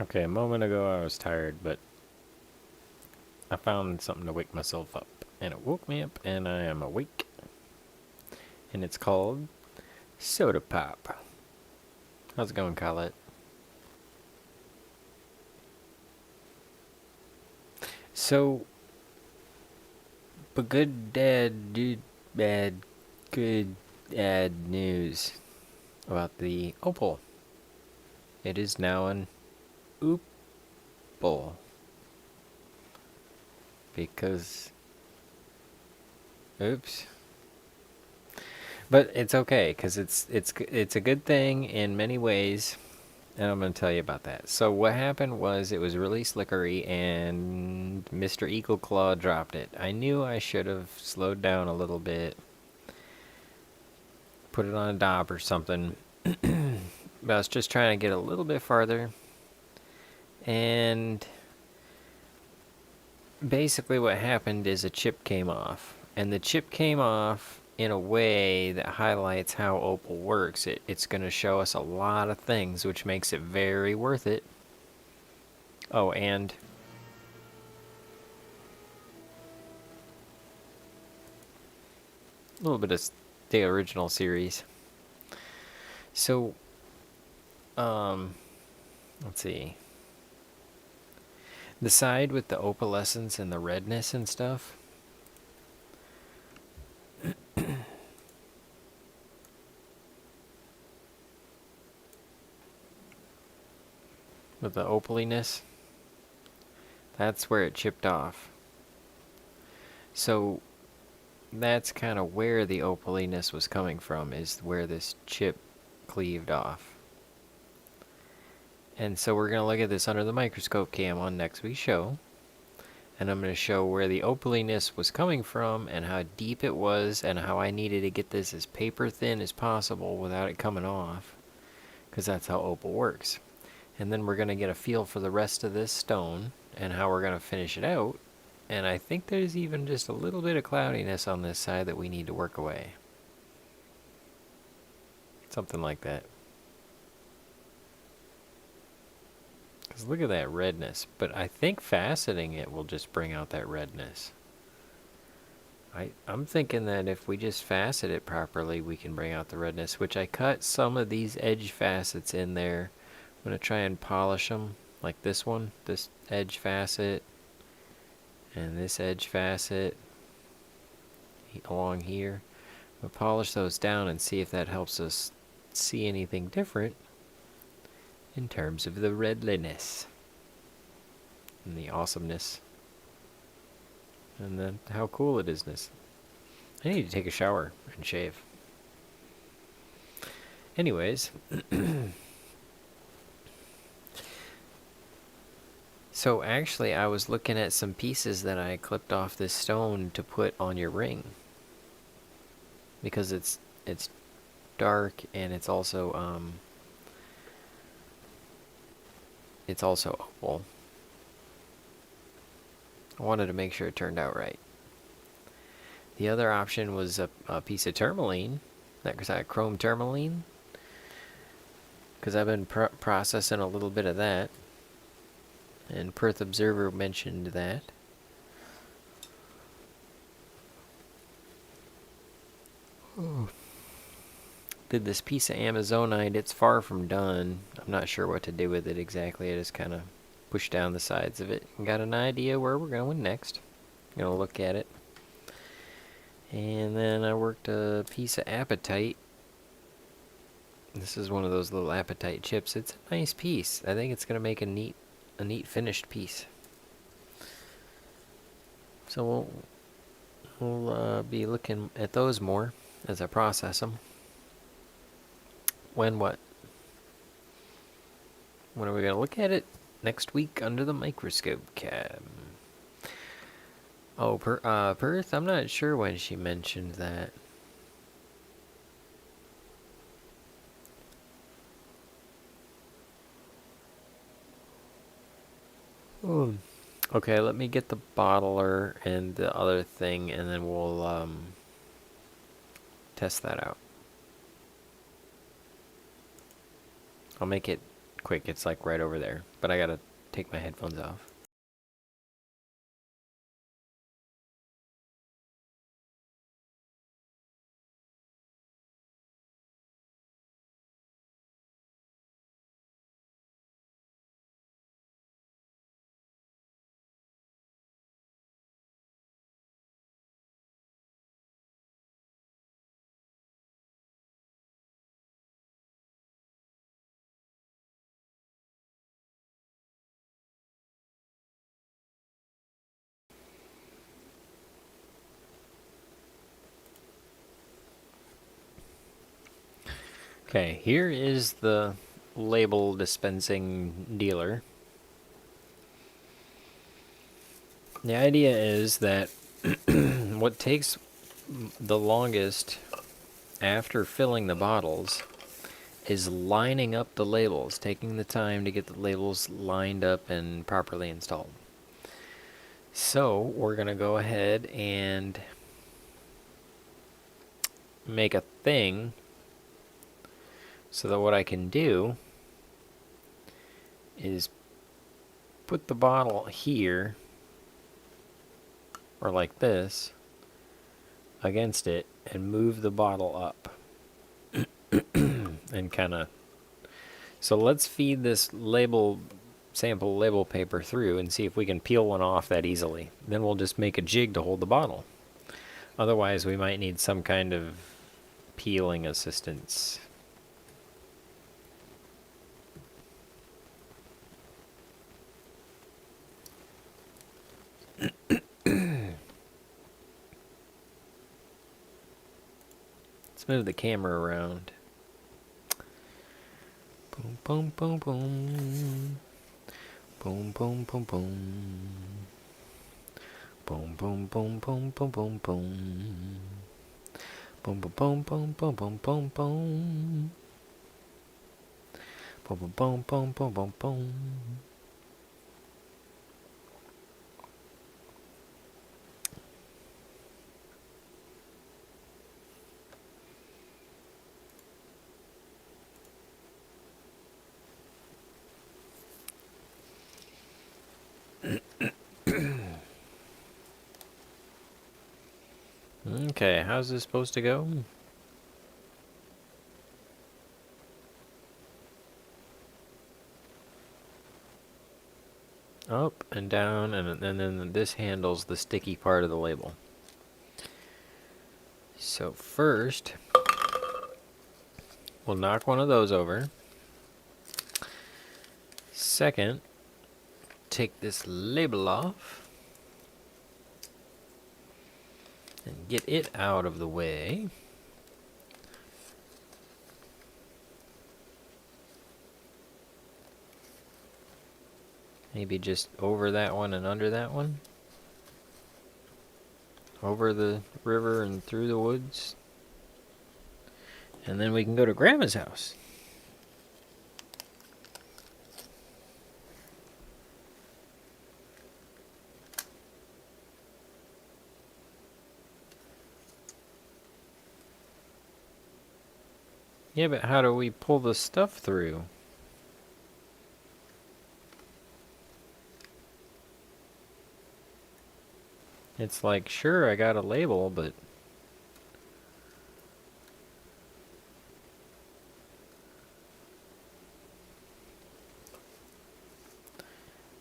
Okay, a moment ago I was tired, but I found something to wake myself up. And it woke me up, and I am awake. And it's called Soda Pop. How's it going, Colette? So, but good dad, dude, bad, good dad news about the opal. It is now an opal. Because, oops. But it's okay, because it's a good thing in many ways. And I'm going to tell you about that. So what happened was it was really slickery and Mr. Eagle Claw dropped it. I knew I should have slowed down a little bit. Put it on a dob or something. But I was just trying to get a little bit farther. And basically what happened is a chip came off. And the chip came off in a way that highlights how Opal works. It's going to show us a lot of things, which makes it very worth it. Oh, and a little bit of the original series. So, let's see. The side with the opalescence and the redness and stuff. With the opaliness. That's where it chipped off. So, that's kind of where the opaliness was coming from, is where this chip cleaved off. And so we're going to look at this under the microscope cam on next week's show. And I'm going to show where the opaliness was coming from and how deep it was and how I needed to get this as paper thin as possible without it coming off. Because that's how opal works. And then we're going to get a feel for the rest of this stone and how we're going to finish it out. And I think there's even just a little bit of cloudiness on this side that we need to work away. Something like that. Because look at that redness. But I think faceting it will just bring out that redness. I'm thinking that if we just facet it properly, we can bring out the redness. Which I cut some of these edge facets in there. I'm going to try and polish them. Like this one. This edge facet. And this edge facet. Along here. We'll polish those down and see if that helps us see anything different in terms of the redliness and the awesomeness and then how cool it is. I need to take a shower and shave. Anyways, so actually I was looking at some pieces that I clipped off this stone to put on your ring because it's dark and it's also opal. I wanted to make sure it turned out right. The other option was a piece of tourmaline, that chrome tourmaline, because I've been processing a little bit of that, and Perth Observer mentioned that. Oh. Did this piece of Amazonite, it's far from done. I'm not sure what to do with it exactly. I just kind of pushed down the sides of it and got an idea where we're going next. I'm going to look at it. And then I worked a piece of apatite. This is one of those little apatite chips. It's a nice piece. I think it's going to make a neat finished piece. So we'll be looking at those more as I process them. When what? When are we going to look at it? Next week under the microscope cam. Oh, Perth? I'm not sure when she mentioned that. Oh. Okay, let me get the bottler and the other thing, and then we'll test that out. I'll make it quick. It's like right over there. But I gotta take my headphones off. Okay, here is the label dispensing dealer. The idea is that what takes the longest after filling the bottles is lining up the labels, taking the time to get the labels lined up and properly installed. So we're going to go ahead and make a thing so that what I can do is put the bottle here, or like this, against it, and move the bottle up. And kind of... So let's feed this sample label paper through and see if we can peel one off that easily. Then we'll just make a jig to hold the bottle. Otherwise, we might need some kind of peeling assistance. Let's move the camera around. Boom, boom, boom, boom. Boom, boom, boom, boom. Boom, boom, boom, boom, boom, boom, boom. Boom, boom, boom, boom, boom, boom, boom, boom. Boom, boom, boom, boom, boom, boom, boom. Okay, how's this supposed to go? Up and down, and then this handles the sticky part of the label. So first, we'll knock one of those over. Second, take this label off and get it out of the way. Maybe just over that one and under that one. Over the river and through the woods. And then we can go to Grandma's house. Yeah, but how do we pull the stuff through? It's like, sure, I got a label, but...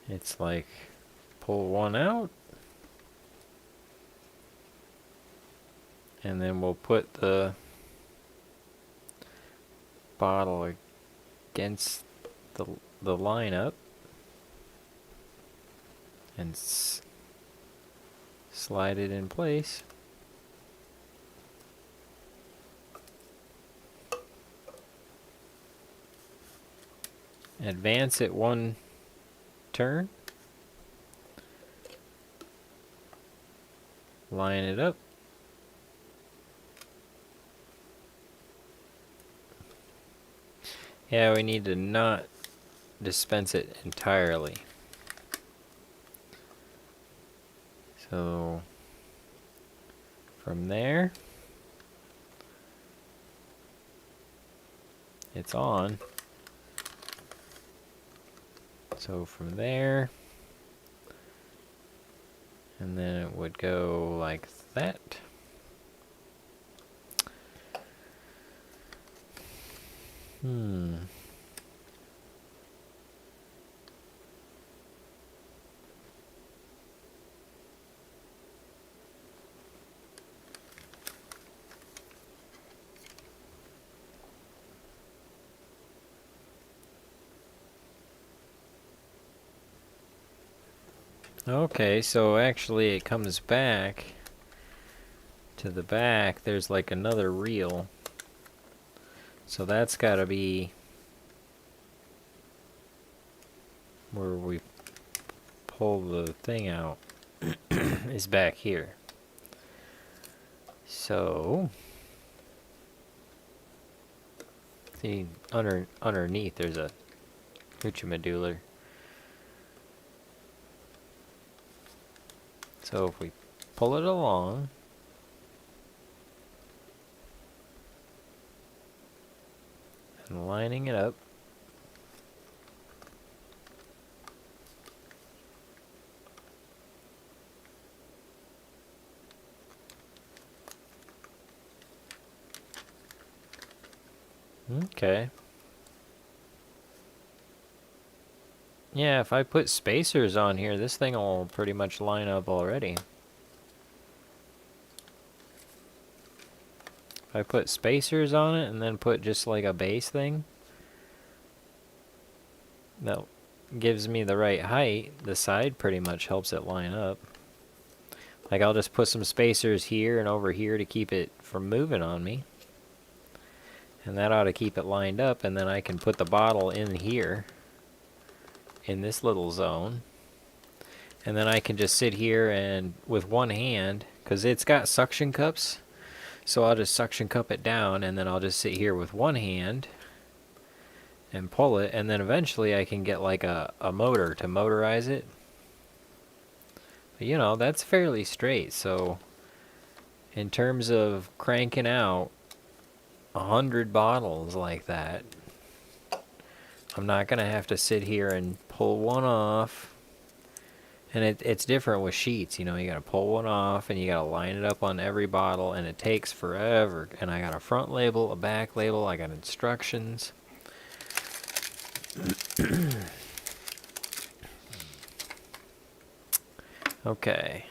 It's like, pull one out. And then we'll put the bottle against the line-up. And slide it in place. Advance it one turn. Line it up. Yeah, we need to not dispense it entirely. So from there, it's on. So from there, and then it would go like that. Okay, so actually it comes back to the back. There's like another reel. So that's got to be where we pull the thing out is back here. So see underneath there's a hoochie-madooler. So if we pull it along, and lining it up, okay. Yeah, if I put spacers on here, this thing will pretty much line up already. If I put spacers on it and then put just like a base thing, that gives me the right height. The side pretty much helps it line up. Like I'll just put some spacers here and over here to keep it from moving on me. And that ought to keep it lined up, and then I can put the bottle in here, in this little zone. And then I can just sit here and with one hand, because it's got suction cups, so I'll just suction cup it down, and then I'll just sit here with one hand and pull it, and then eventually I can get like a motor to motorize it. But, you know, that's fairly straight, so in terms of cranking out 100 bottles like that, I'm not going to have to sit here and pull one off. And it's different with sheets, you know, you gotta pull one off and you gotta line it up on every bottle, and it takes forever. And I got a front label, a back label, I got instructions. Okay.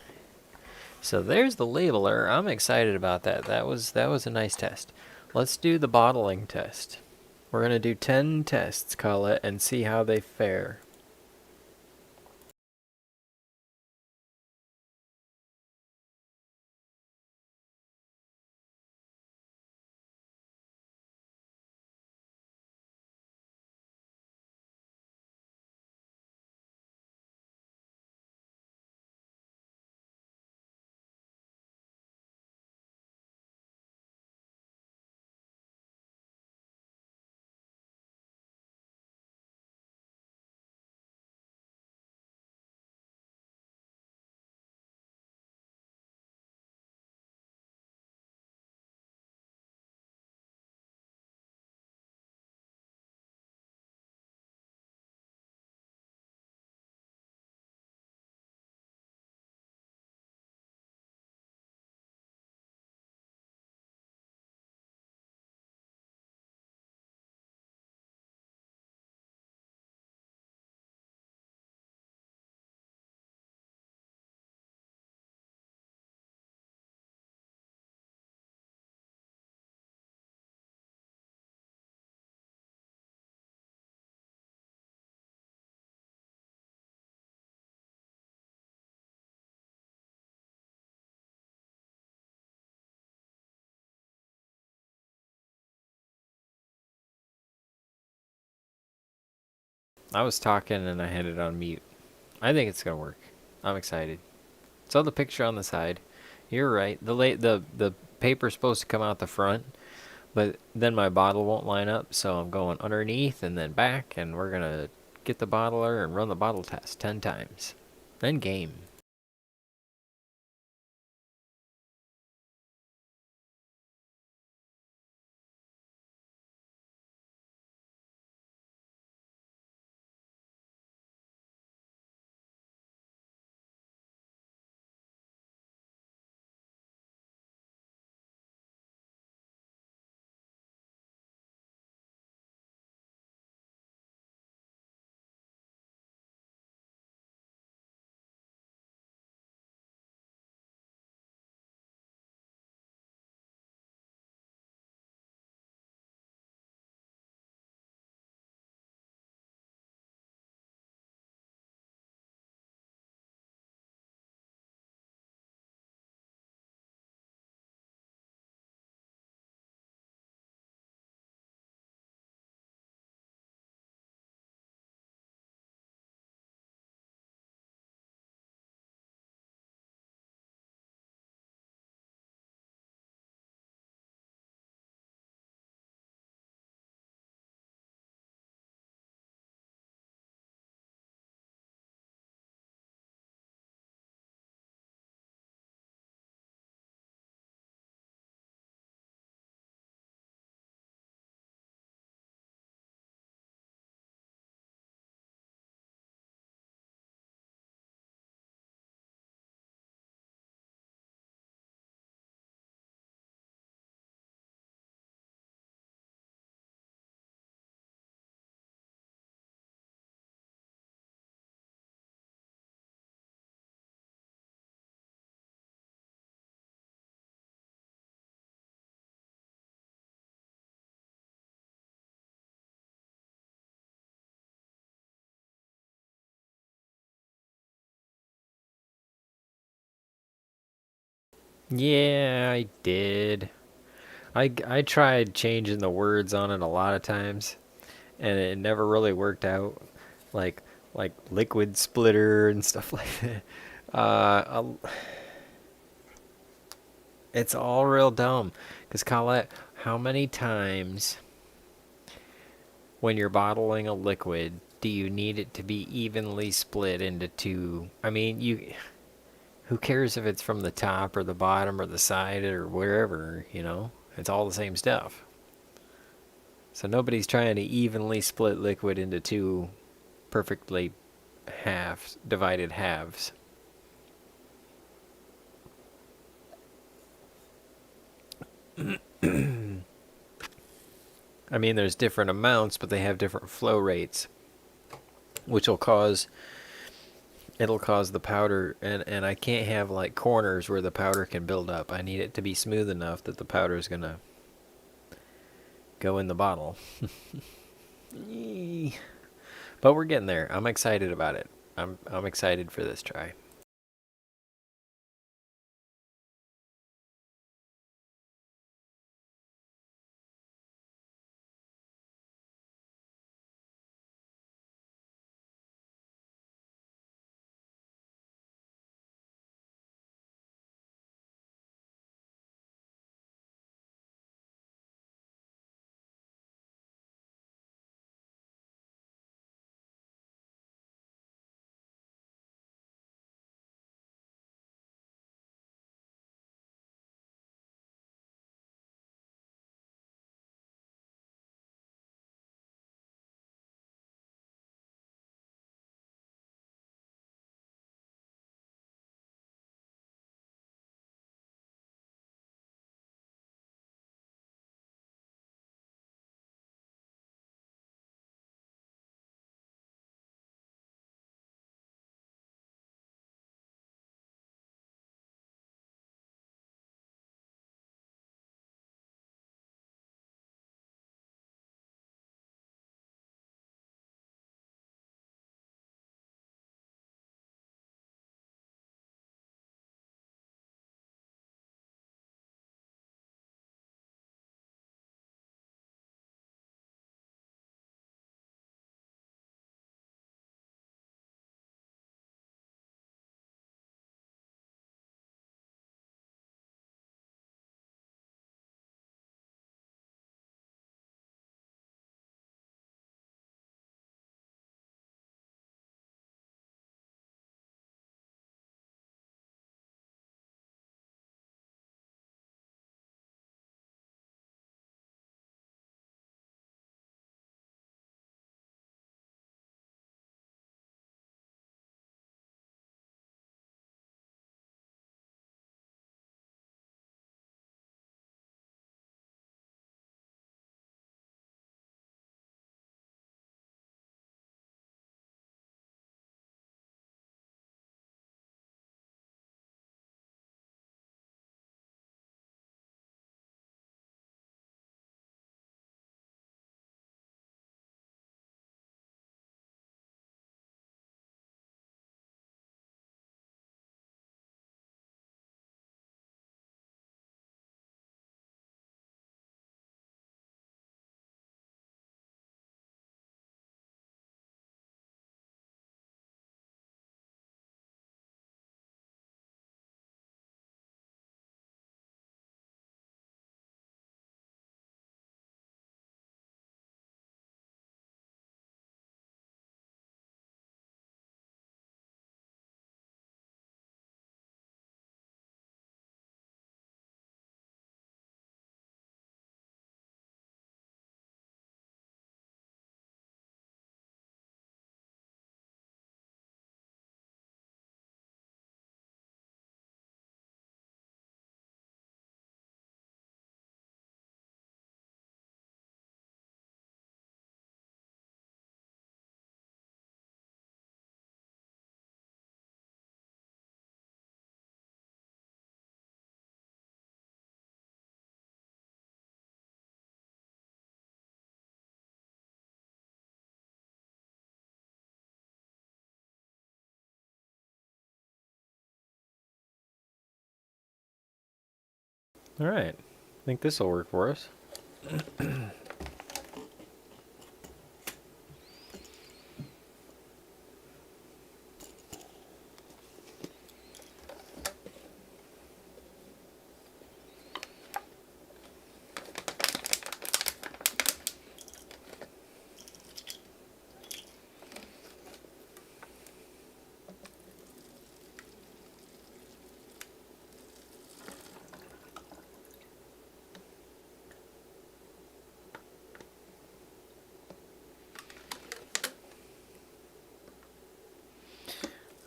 So there's the labeler. I'm excited about that. That was a nice test. Let's do the bottling test. We're gonna do 10 tests, Colette, and see how they fare. I was talking and I had it on mute. I think it's gonna work. I'm excited. Saw the picture on the side. You're right. The paper's supposed to come out the front, but then my bottle won't line up, so I'm going underneath and then back, and we're gonna get the bottler and run the bottle test 10 times. Then game. Yeah, I did. I tried changing the words on it a lot of times, and it never really worked out. Like like liquid splitter and stuff like that. It's all real dumb. Cause Colette, how many times when you're bottling a liquid do you need it to be evenly split into two? I mean, you. Who cares if it's from the top or the bottom or the side or wherever? You know, it's all the same stuff. So nobody's trying to evenly split liquid into two perfectly halves, divided halves. I mean, there's different amounts, but they have different flow rates, which will cause it'll cause the powder, and I can't have like corners where the powder can build up. I need it to be smooth enough that the powder is gonna go in the bottle. But we're getting there. I'm excited about it. I'm excited for this try. Alright, I think this will work for us.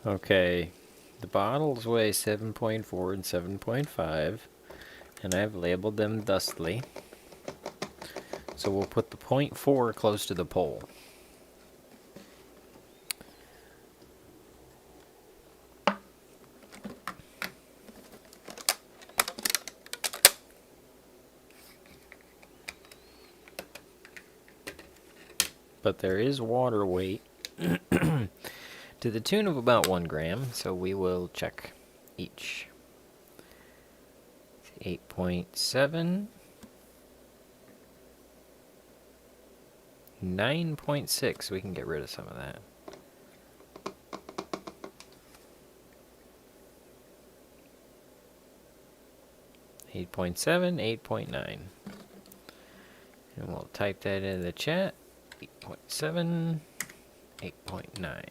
Okay, the bottles weigh 7.4 and 7.5, and I've labeled them thusly. So we'll put the 0.4 close to the pole. But there is water weight to the tune of about 1 gram, so we will check each. 8.7, 9.6, we can get rid of some of that. 8.7, 8.9. And we'll type that into the chat. 8.7, 8.9.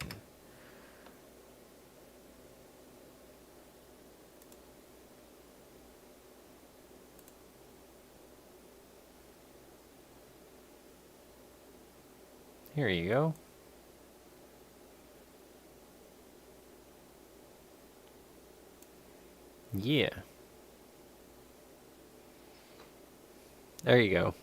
Here you go. Yeah. There you go.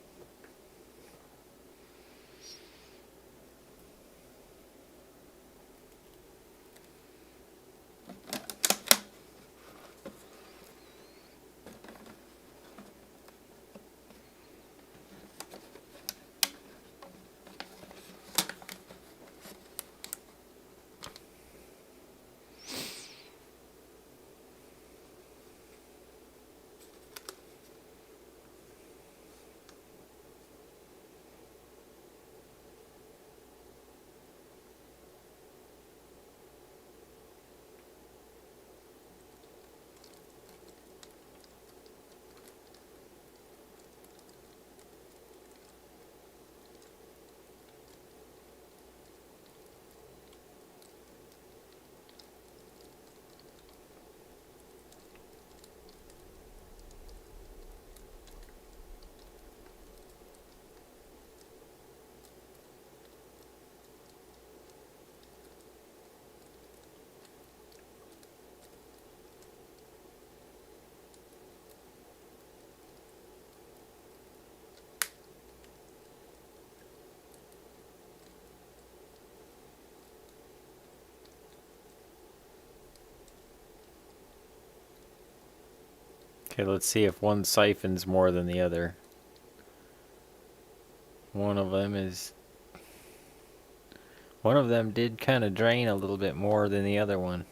Okay, let's see if one siphons more than the other. One of them did kind of drain a little bit more than the other one.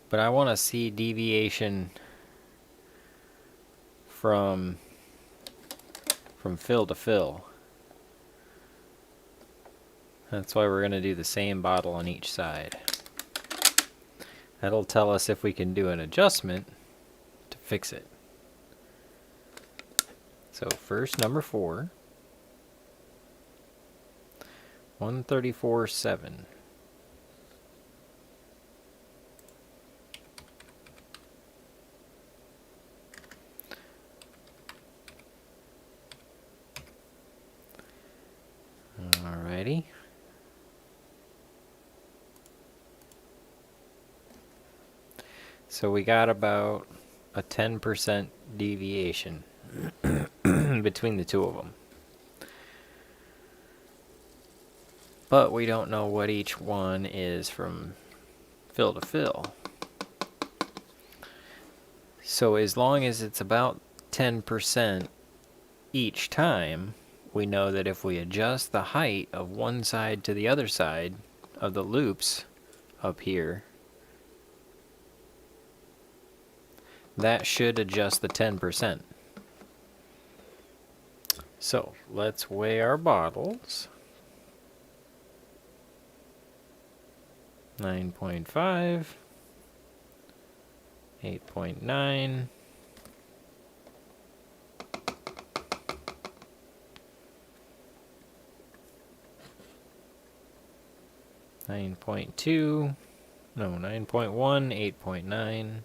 But I want to see deviation from fill to fill. That's why we're going to do the same bottle on each side. That'll tell us if we can do an adjustment to fix it. So first, number 4. 134.7. Alrighty. So we got about a 10% deviation between the two of them. But we don't know what each one is from fill to fill. So as long as it's about 10% each time, we know that if we adjust the height of one side to the other side of the loops up here, that should adjust the 10%. So let's weigh our bottles. 9.5, 8.9, 9.2, no, 9.1, 8.9.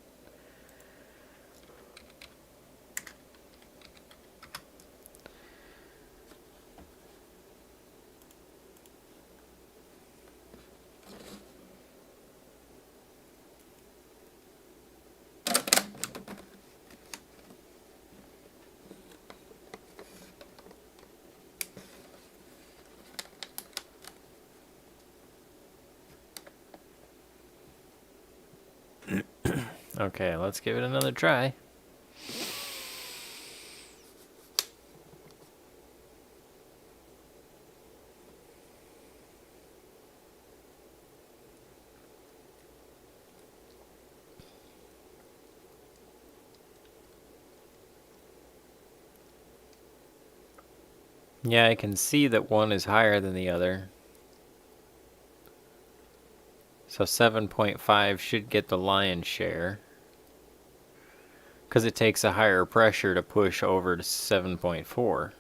Okay, let's give it another try. Yeah, I can see that one is higher than the other. So 7.5 should get the lion's share, because it takes a higher pressure to push over to 7.4.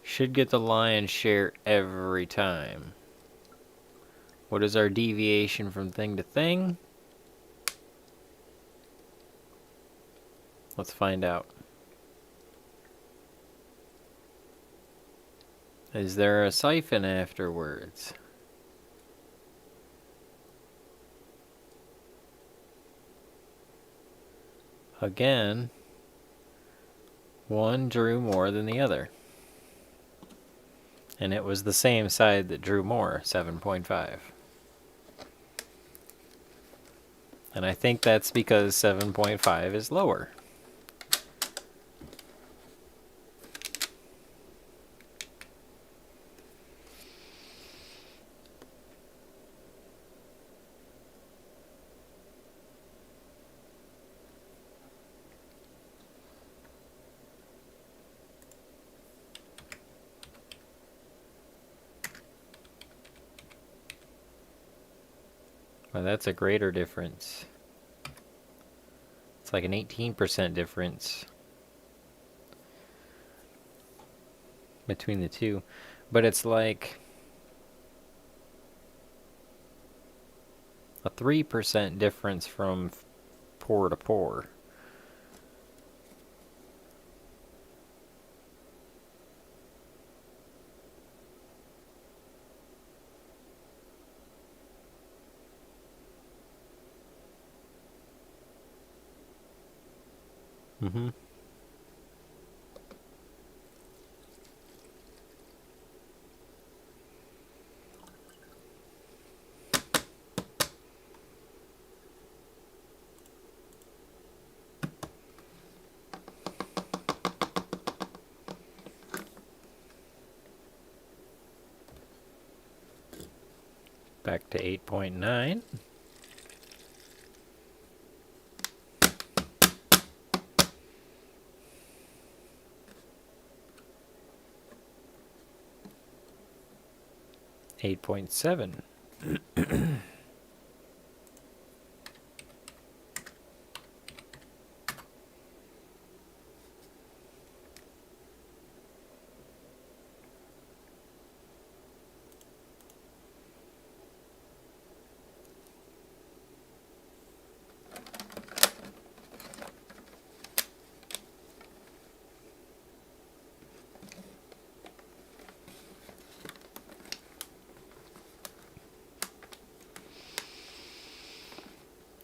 Should get the lion's share every time. What is our deviation from thing to thing? Let's find out. Is there a siphon afterwards? Again, one drew more than the other. And it was the same side that drew more, 7.5. And I think that's because 7.5 is lower. Well, that's a greater difference. It's like an 18% difference between the two. But it's like a 3% difference from pour to pour. Mm-hmm. Back to 8.9. $8.7.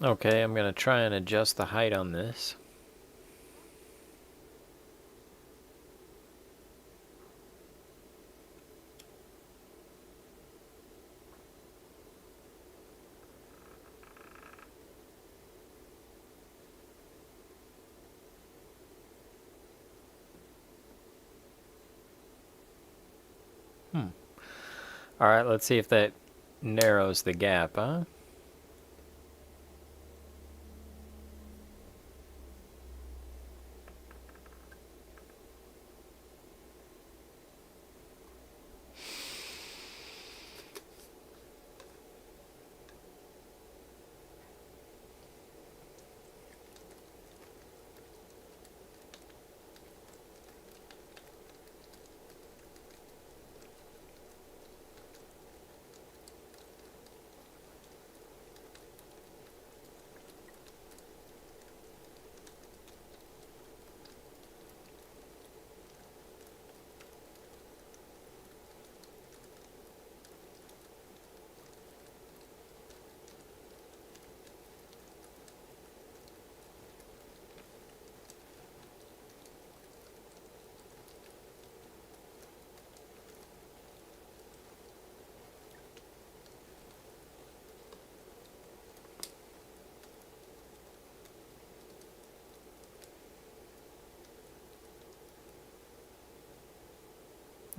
'Okay, I'm going to try and adjust the height on this. Alright, let's see if that narrows the gap, huh?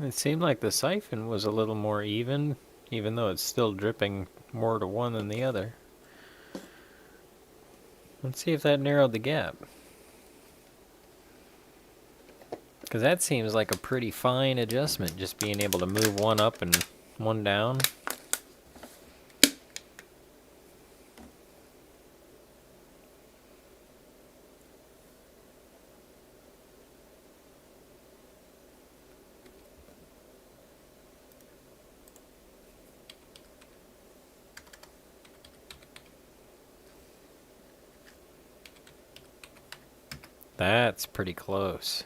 It seemed like the siphon was a little more even though it's still dripping more to one than the other. Let's see if that narrowed the gap. Because that seems like a pretty fine adjustment, just being able to move one up and one down. That's pretty close.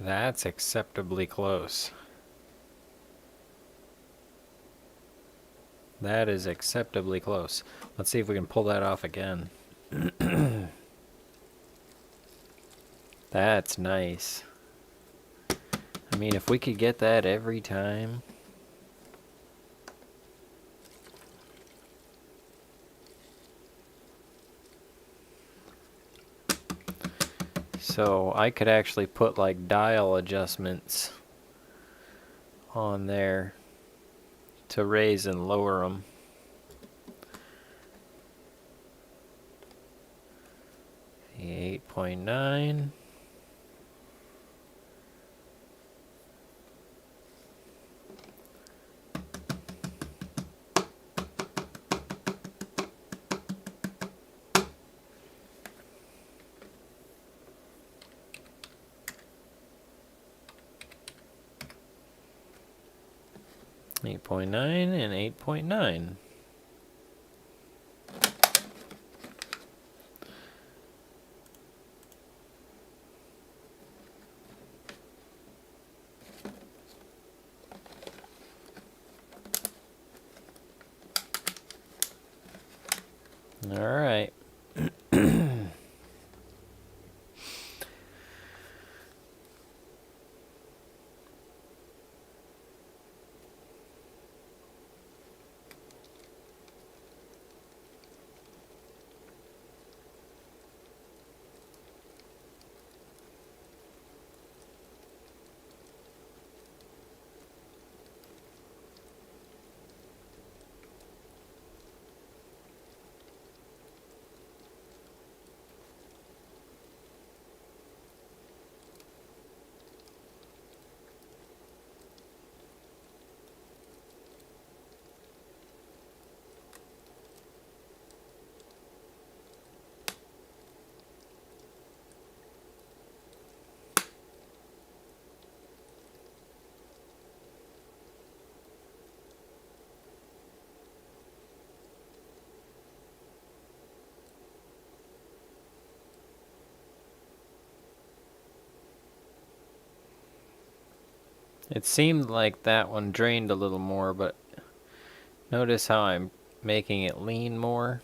That's acceptably close. That is acceptably close. Let's see if we can pull that off again. That's nice. I mean, if we could get that every time. So I could actually put like dial adjustments on there to raise and lower them. The 8.9. And 8.9. All right. It seemed like that one drained a little more, but notice how I'm making it lean more.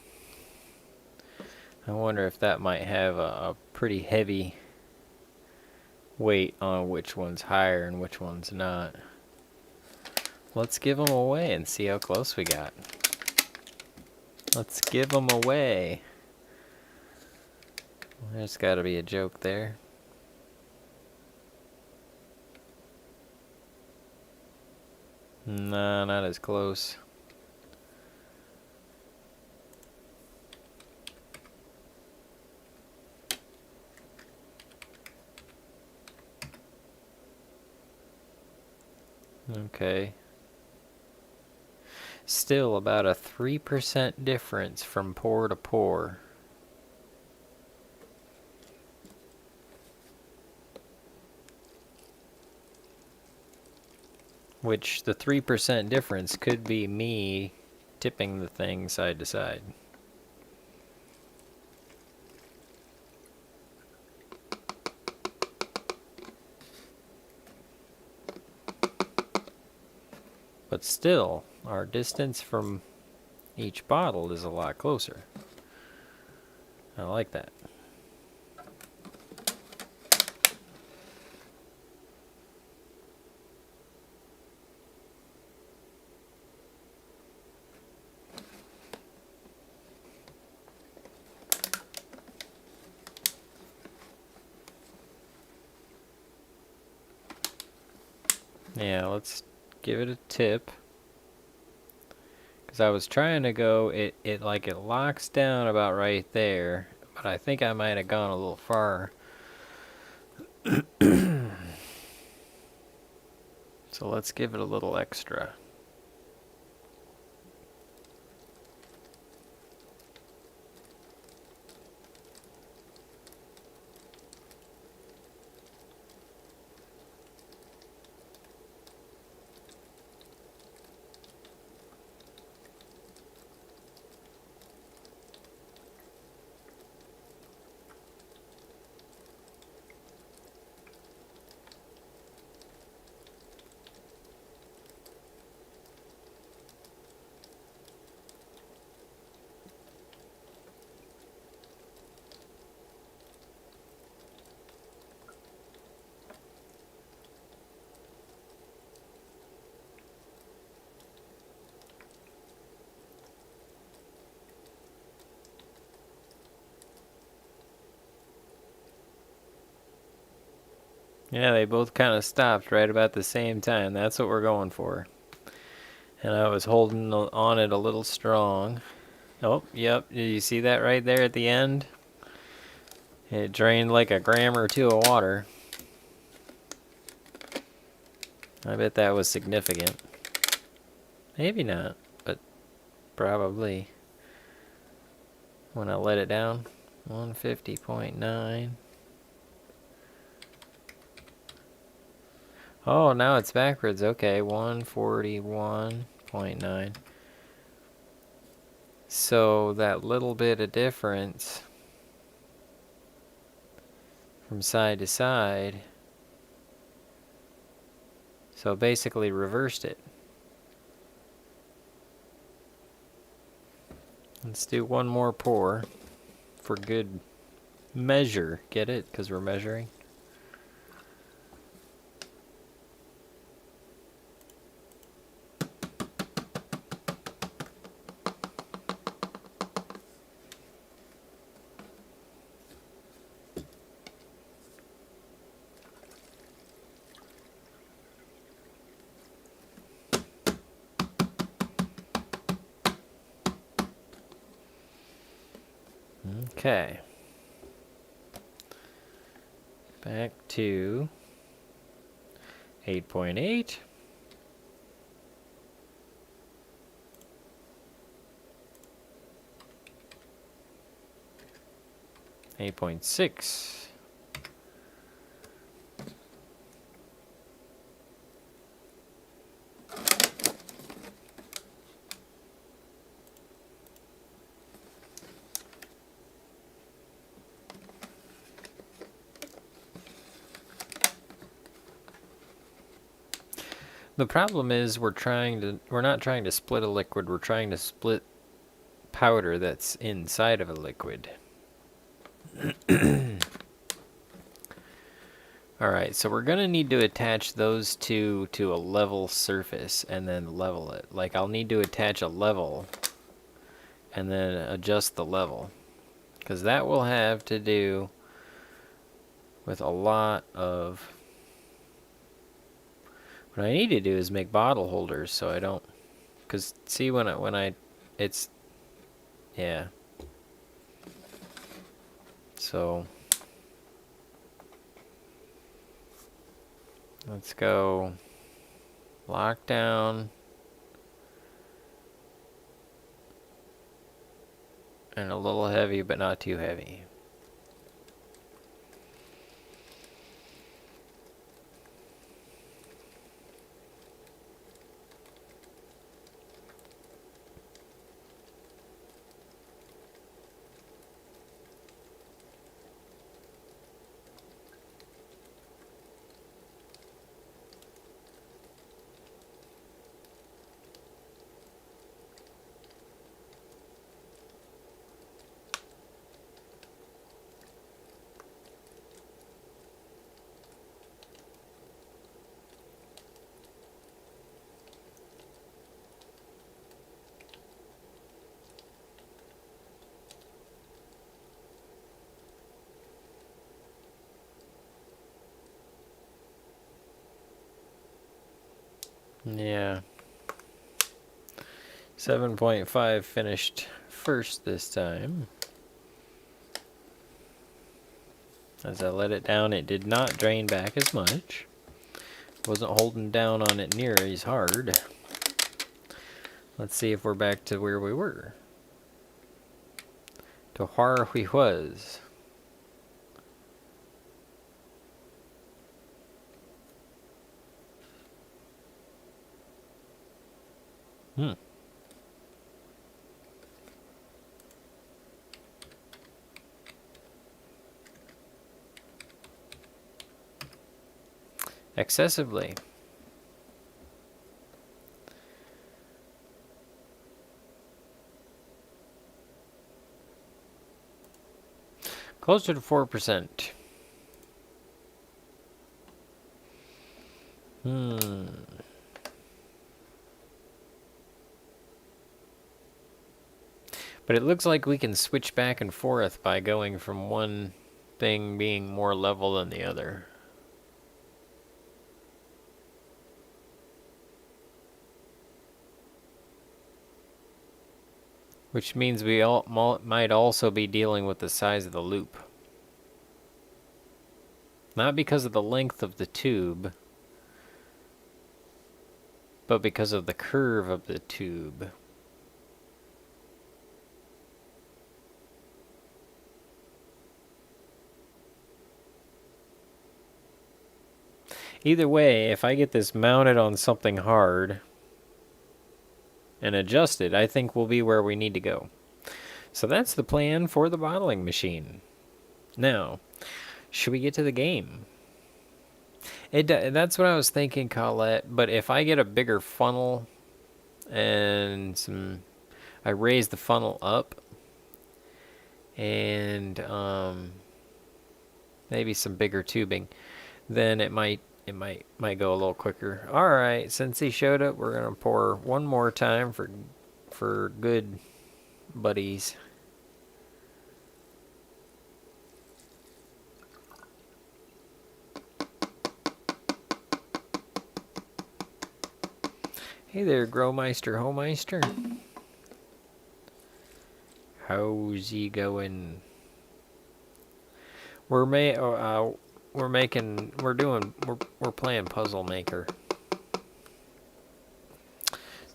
I wonder if that might have a pretty heavy weight on which one's higher and which one's not. Let's give them away and see how close we got. Let's give them away. There's got to be a joke there. Nah, not as close. Okay. Still about a 3% difference from pour to pour. Which the 3% difference could be me tipping the thing side to side. But still, our distance from each bottle is a lot closer. I like that. Yeah, let's give it a tip. Because I was trying to go, it locks down about right there. But I think I might have gone a little far. So let's give it a little extra. Yeah, they both kind of stopped right about the same time. That's what we're going for. And I was holding on it a little strong. Oh, yep. Did you see that right there at the end? It drained like a gram or two of water. I bet that was significant. Maybe not, but probably. When I let it down, 150.9. Oh, now it's backwards. Okay, 141.9. So that little bit of difference from side to side, so basically reversed it. Let's do one more pour for good measure. Get it? Because we're measuring. Okay. Back to 8.8. 8.6. The problem is we're not trying to split a liquid, we're trying to split powder that's inside of a liquid. Alright, so we're gonna need to attach those two to a level surface and then level it. Like I'll need to attach a level and then adjust the level. Because that will have to do with a lot of What I need to do is make bottle holders so I don't, because see it's, yeah. So let's go lockdown and a little heavy, but not too heavy. Yeah. 7.5 finished first this time. As I let it down, it did not drain back as much. Wasn't holding down on it near as hard. Let's see if we're back to where we were. To where we was. Excessively. Closer to 4%. But it looks like we can switch back and forth by going from one thing being more level than the other. Which means we might also be dealing with the size of the loop. Not because of the length of the tube, but because of the curve of the tube. Either way, if I get this mounted on something hard and adjusted, I think we'll be where we need to go. So that's the plan for the bottling machine. Now, should we get to the game? That's what I was thinking, Colette, but if I get a bigger funnel and I raise the funnel up and maybe some bigger tubing, then it might go a little quicker. All right, since he showed up, we're gonna pour one more time for good buddies. Hey there, Growmeister, Homeister. How's he going? We're playing Puzzle Maker.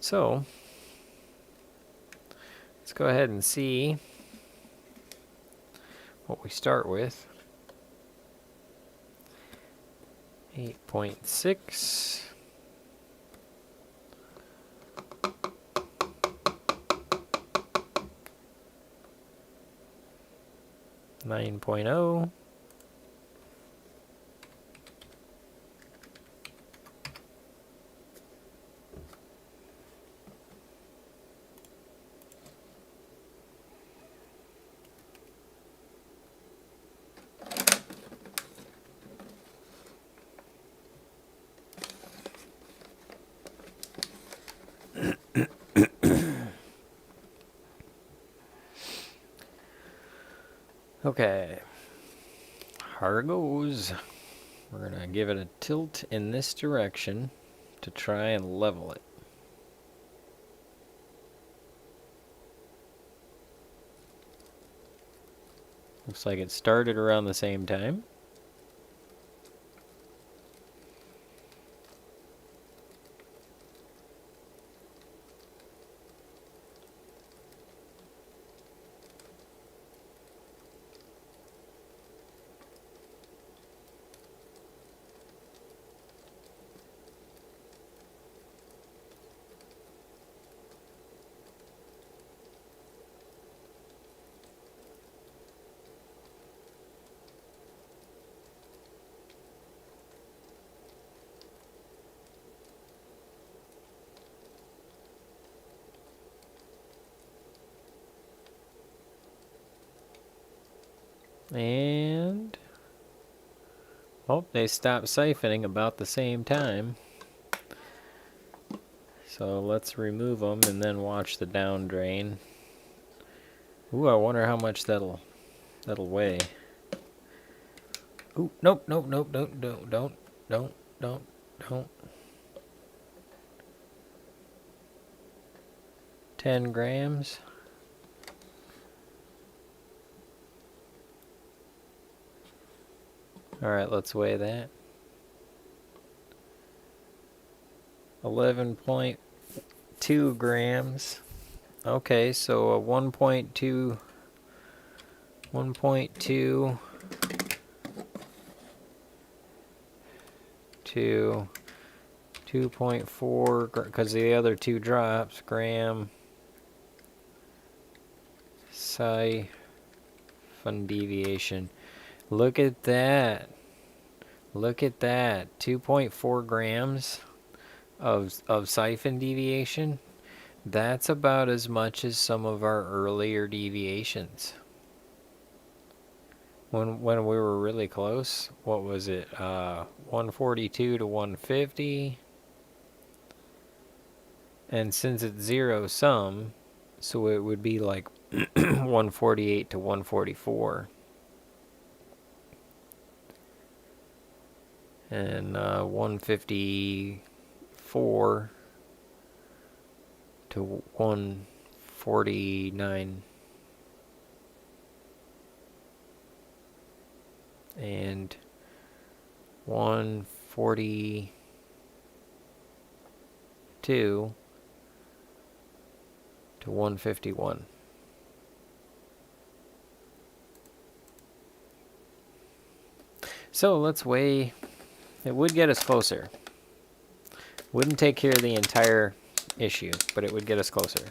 So let's go ahead and see what we start with. 8.6. Nine point oh. Okay, here goes. We're gonna give it a tilt in this direction to try and level it. Looks like it started around the same time. And oh, they stopped siphoning about the same time. So let's remove them and then watch the down drain. Ooh, I wonder how much that'll weigh. Ooh, nope, nope, nope, don't. 10 grams. Alright, let's weigh that. 11.2 grams. Okay, so a 1.2 to 2.4, because the other two drops, gram siphon deviation. Look at that. Look at that. 2.4 grams of siphon deviation. That's about as much as some of our earlier deviations. When we were really close, what was it? 142 to 150. And since it's zero sum, so it would be like 148 to 144. And 154 to 149. And 142 to 151. So let's weigh. It would get us closer. Wouldn't take care of the entire issue, but it would get us closer.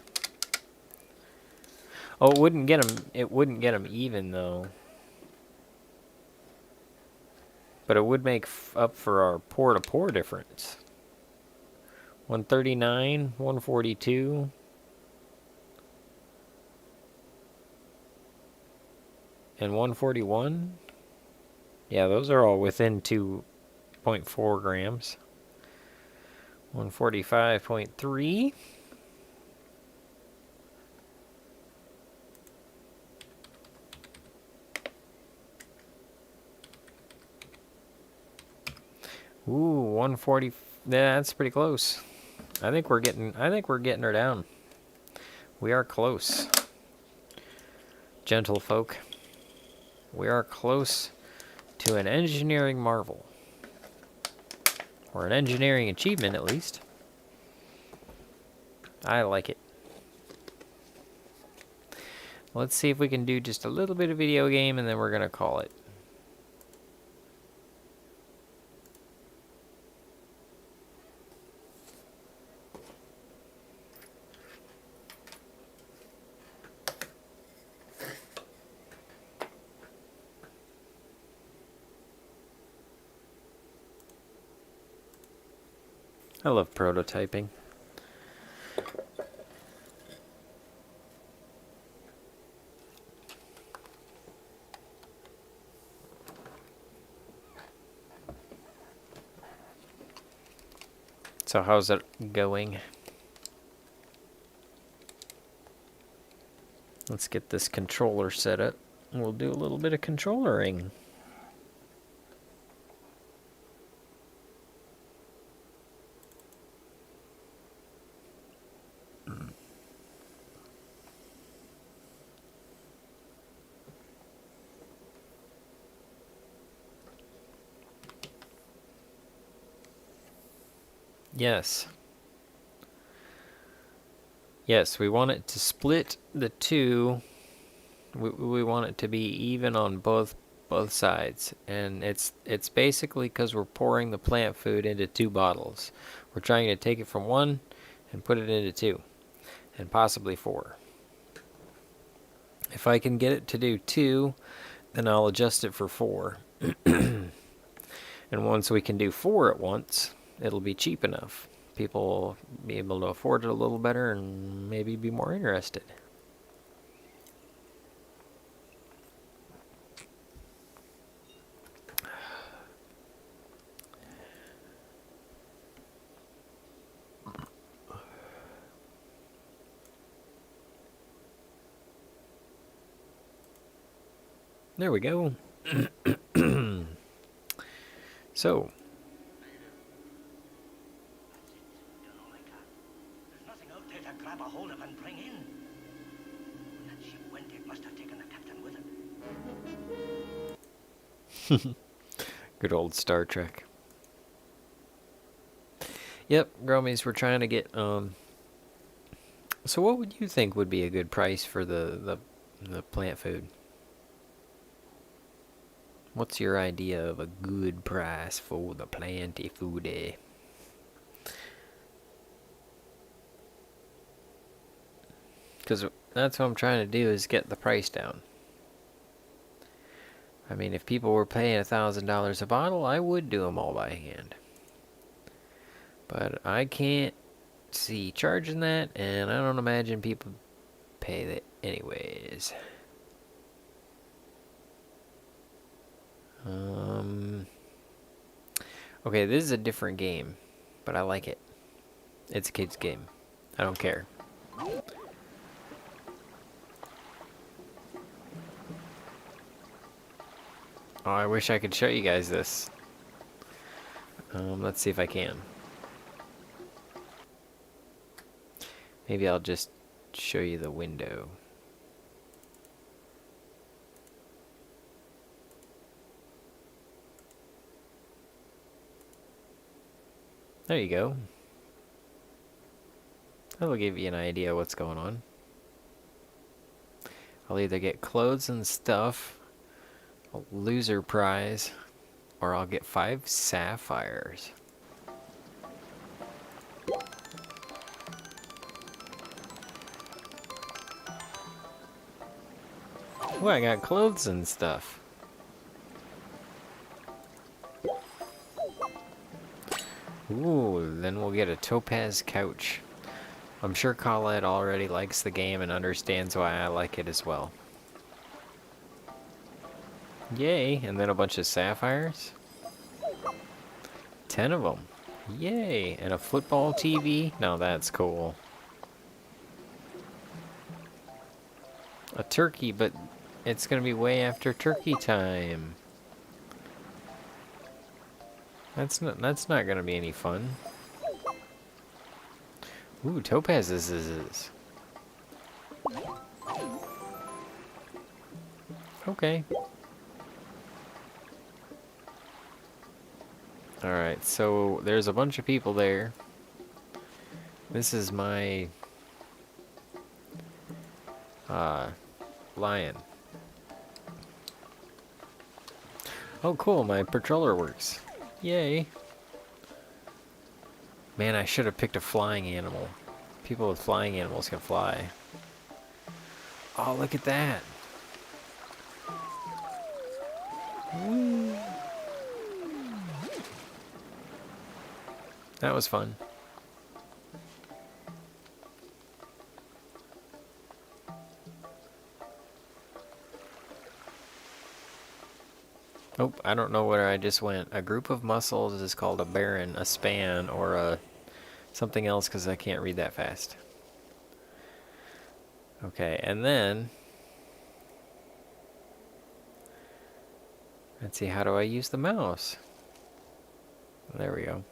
Oh, it wouldn't get them. It wouldn't get them even though. But it would make up for our pour-to-pour difference. 139, 142. And 141. Yeah, those are all within 2.4 grams. 145.3. Ooh, 140. Yeah, that's pretty close. I think we're getting her down. We are close. Gentle folk. We are close to an engineering marvel. Or an engineering achievement, at least. I like it. Let's see if we can do just a little bit of video game, and then we're going to call it. I love prototyping. So how's it going? Let's get this controller set up. We'll do a little bit of controllering. Yes. Yes, we want it to split the two. We want it to be even on both sides, and it's basically because we're pouring the plant food into two bottles. We're trying to take it from one and put it into two, and possibly four. If I can get it to do two, then I'll adjust it for four. And once we can do four at once, it'll be cheap enough. People will be able to afford it a little better and maybe be more interested. There we go. So, there's nothing out there to grab a hold of and bring in. When that ship went, it must have taken the captain with it. good old Star Trek. Yep, Growmiez, we're trying to get, so what would you think would be a good price for the plant food? What's your idea of a good price for the planty foodie? Because that's what I'm trying to do, is get the price down. I mean, if people were paying $1,000 a bottle, I would do them all by hand. But I can't see charging that, and I don't imagine people pay that anyways. Okay, this is a different game, but I like it. It's a kid's game. I don't care. Oh, I wish I could show you guys this. Let's see if I can. Maybe I'll just show you the window. There you go. That'll give you an idea of what's going on. I'll either get clothes and stuff, a loser prize, or I'll get 5 sapphires. Oh, I got clothes and stuff. Ooh, then we'll get a topaz couch. I'm sure Colette already likes the game and understands why I like it as well. Yay, and then a bunch of sapphires. 10 of them. Yay, and a football TV. Now that's cool. A turkey, but it's gonna be way after turkey time. That's not gonna be any fun. Ooh, topazes. Okay. Alright, so there's a bunch of people there. This is my lion. Oh cool, my patroller works. Yay. Man, I should have picked a flying animal. People with flying animals can fly. Oh, look at that. Woo. That was fun. Oh, I don't know where I just went. A group of mussels is called a baron, a span, or a something else because I can't read that fast. Okay, and then let's see, how do I use the mouse? There we go.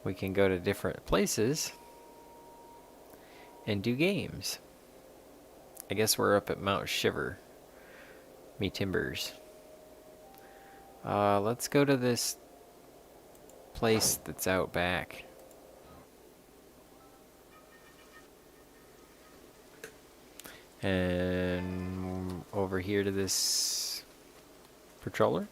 We can go to different places and do games. I guess we're up at Mount Shiver. Me timbers. Let's go to this place that's out back? And over here to this patroller.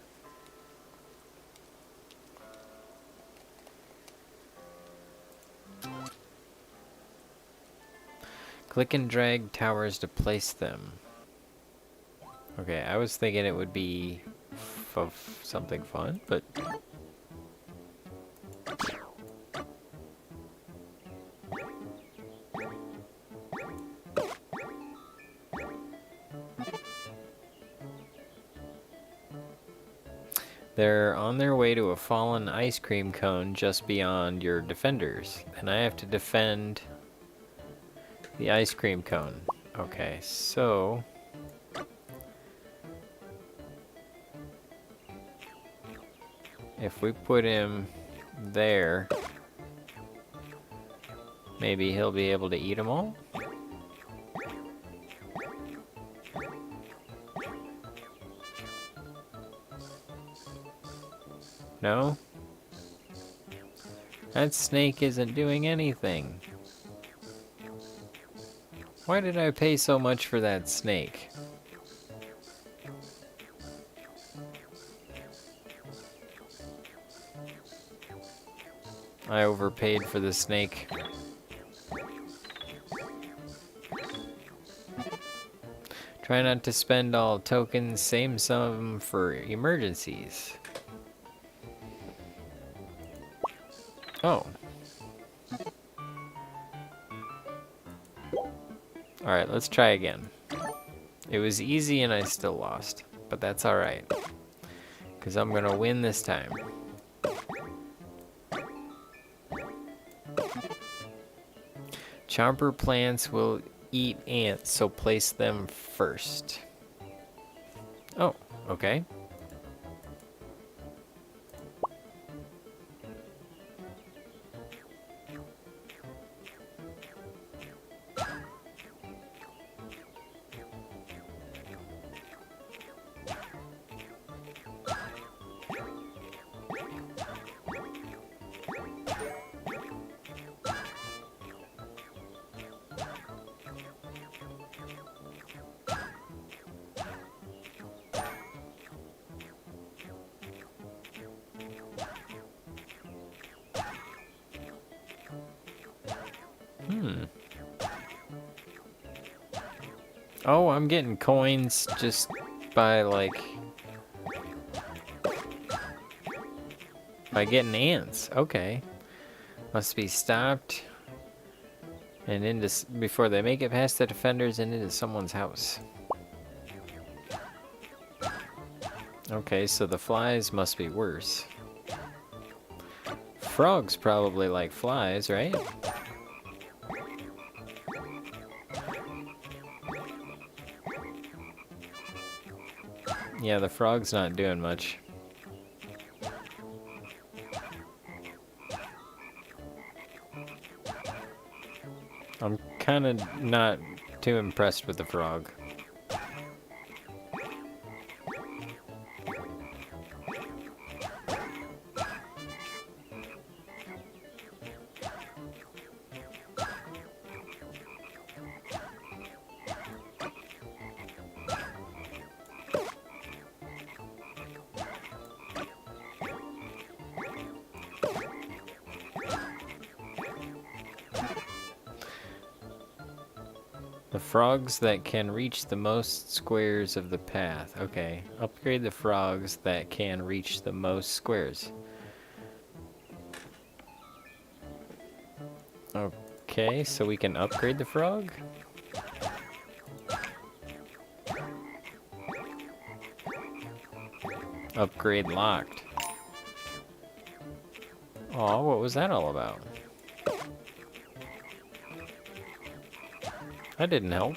Click and drag towers to place them. Okay, I was thinking it would be something fun, but... They're on their way to a fallen ice cream cone just beyond your defenders. And I have to defend the ice cream cone. Okay, so... if we put him there, maybe he'll be able to eat them all? No? That snake isn't doing anything. Why did I pay so much for that snake? I overpaid for the snake. Try not to spend all tokens, same sum for emergencies. Oh. Alright, let's try again. It was easy and I still lost, but that's alright. Because I'm gonna win this time. Chomper plants will eat ants, so place them first. Oh, okay. Oh, I'm getting coins just by, like... by getting ants. Okay. Must be stopped. And into... before they make it past the defenders and into someone's house. Okay, so the flies must be worse. Frogs probably like flies, right? Yeah, the frog's not doing much. I'm kind of not too impressed with the frog. The frogs that can reach the most squares of the path. Okay, upgrade the frogs that can reach the most squares. Okay, so we can upgrade the frog? Upgrade locked. Aw, what was that all about? That didn't help.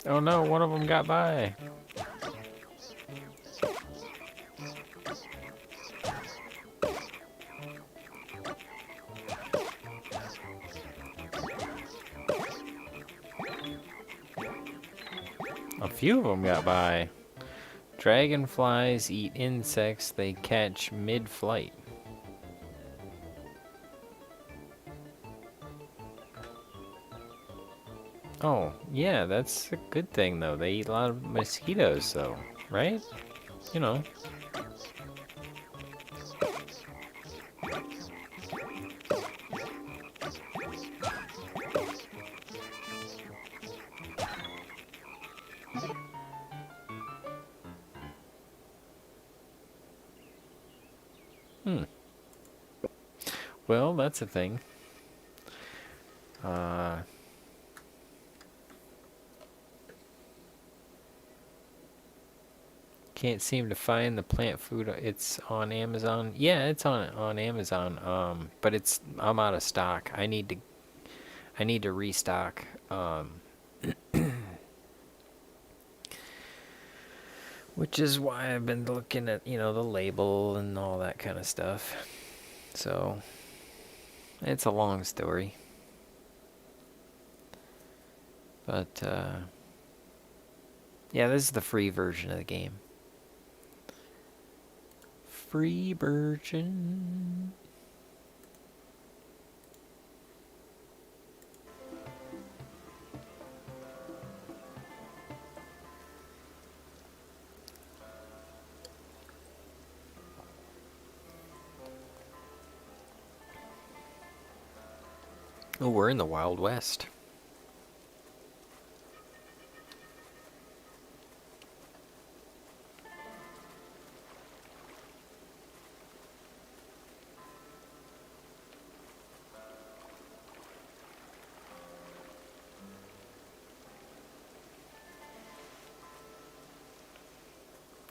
Oh no, one of them got by. A few of them got by. Dragonflies eat insects they catch mid-flight. Oh, yeah, that's a good thing, though. They eat a lot of mosquitoes, though, right? You know. Well, that's a thing. Can't seem to find the plant food. It's on Amazon. Yeah, it's on Amazon. But I'm out of stock. I need to restock. Which is why I've been looking at, the label and all that kind of stuff. So, it's a long story. But, yeah, this is the free version of the game. Free version. Oh, we're in the Wild West.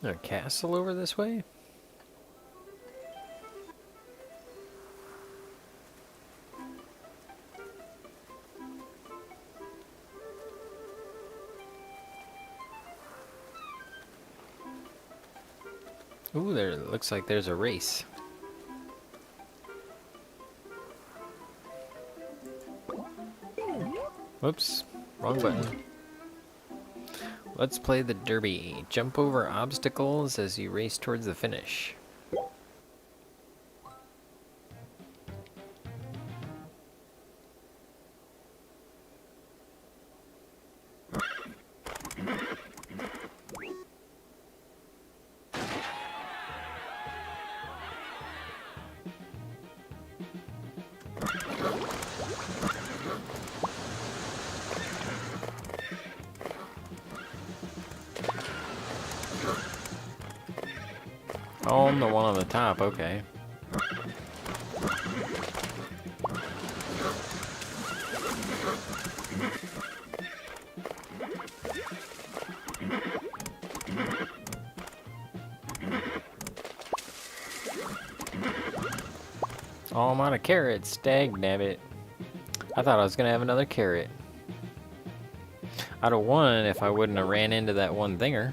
A castle over this way? Ooh, there looks like there's a race. Whoops, wrong button. Let's play the derby. Jump over obstacles as you race towards the finish. Oh, I'm the one on the top, okay. Oh, I'm out of carrots. Dagnabbit. I thought I was gonna have another carrot. I'd have won if I wouldn't have ran into that one thinger.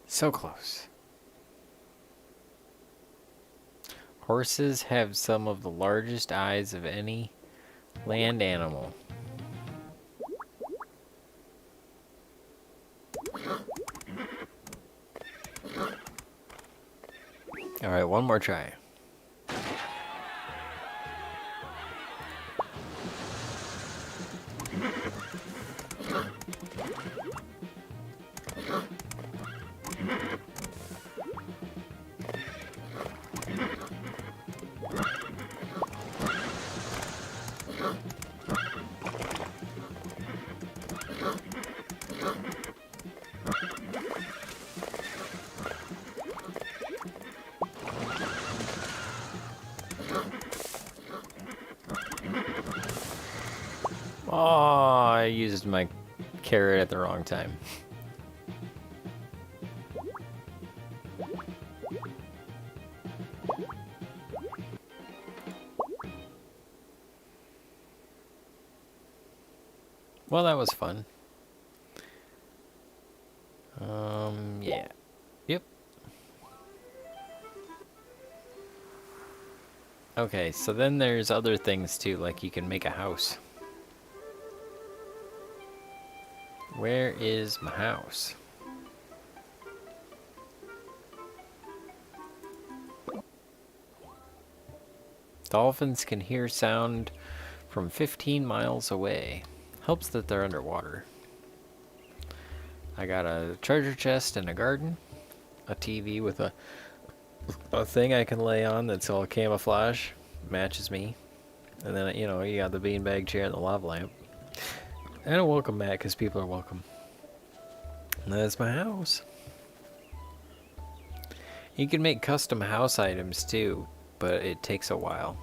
So close. Horses have some of the largest eyes of any land animal. Alright, one more try. Oh, I used my carrot at the wrong time. Well, that was fun. Yeah. Yep. Okay, so then there's other things too, like you can make a house. Where is my house? Dolphins can hear sound from 15 miles away. Helps that they're underwater. I got a treasure chest and a garden. A TV with a thing I can lay on that's all camouflage. Matches me. And then, you know, you got the beanbag chair and the lava lamp. And a welcome mat because people are welcome. And that's my house. You can make custom house items too, but it takes a while.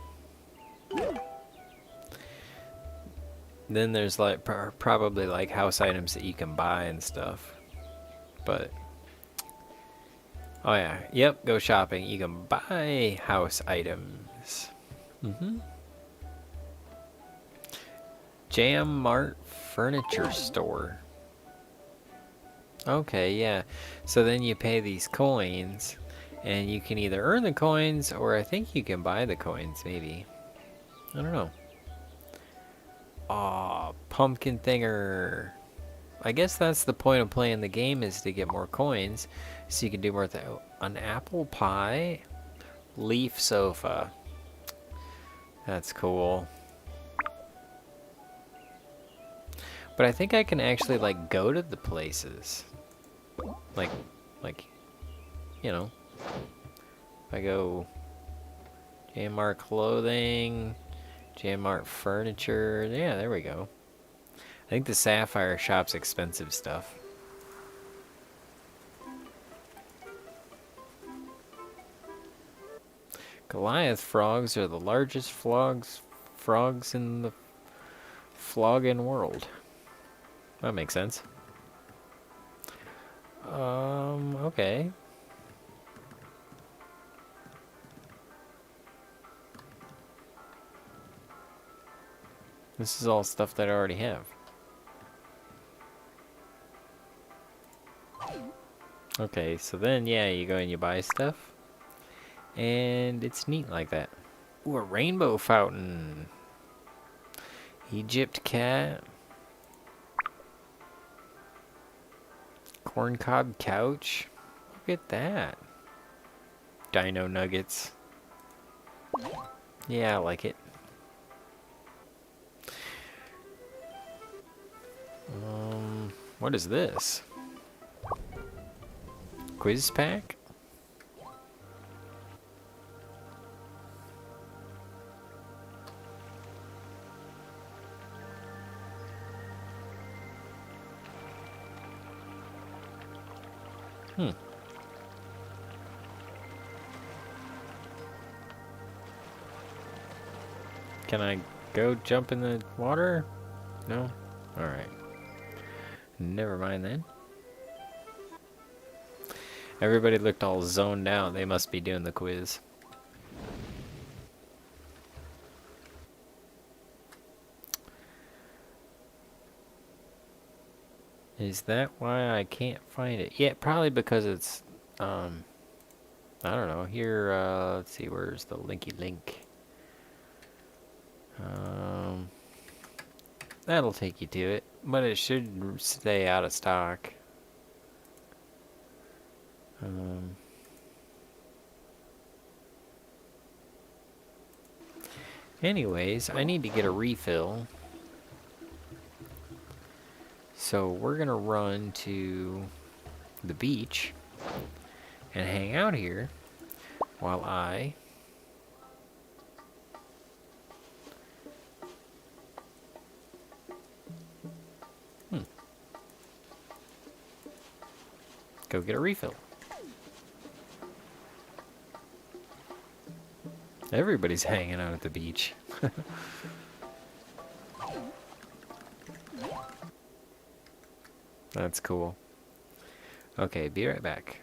Then there's like probably like house items that you can buy and stuff. But oh yeah, yep, go shopping. You can buy house items. Jam Mart Furniture Store. Okay, yeah. So then you pay these coins, and you can either earn the coins, or I think you can buy the coins, maybe. I don't know. Aw, pumpkin thinger. I guess that's the point of playing the game, is to get more coins, so you can do more things. An apple pie leaf sofa. That's cool. But I think I can actually, like, go to the places. Like, you know. If I go Jmart clothing, Jmart furniture. Yeah, there we go. I think the Sapphire shop's expensive stuff. Goliath frogs are the largest frogs in the flogging world. That makes sense. Okay. This is all stuff that I already have. Okay, so then, yeah, you go and you buy stuff. And it's neat like that. Ooh, a rainbow fountain. Egypt cat. Corncob couch. Look at that. Dino nuggets. Yeah, I like it. What is this? Quiz pack? Can I go jump in the water? No? Alright. Never mind then. Everybody looked all zoned out. They must be doing the quiz. Is that why I can't find it? Yeah, probably because it's, I don't know. Here, let's see, where's the linky link? That'll take you to it, but it should stay out of stock. Anyways, I need to get a refill. So we're gonna run to the beach and hang out here while I go get a refill. Everybody's hanging out at the beach. That's cool. Okay, be right back.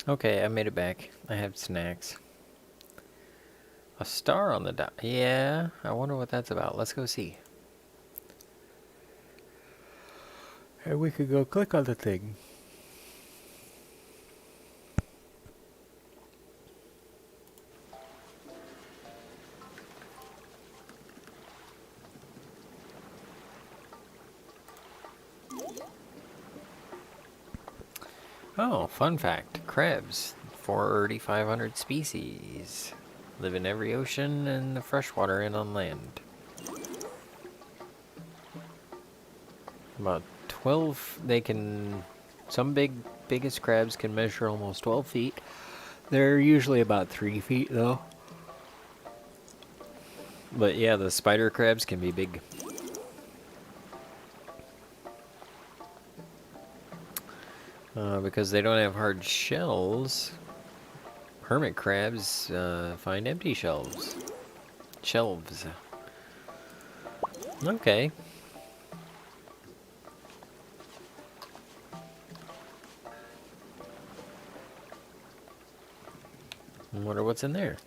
Okay, I made it back. I have snacks. A star on the dot. Yeah, I wonder what that's about. Let's go see. And we could go click on the thing. Oh, fun fact. Krebs. 4,500 species. Live in every ocean and the freshwater and on land. About 12, they can, some biggest crabs can measure almost 12 feet. They're usually about 3 feet though. But yeah, the spider crabs can be big. Because they don't have hard shells, hermit crabs find empty shelves. Shelves. Okay. I wonder what's in there.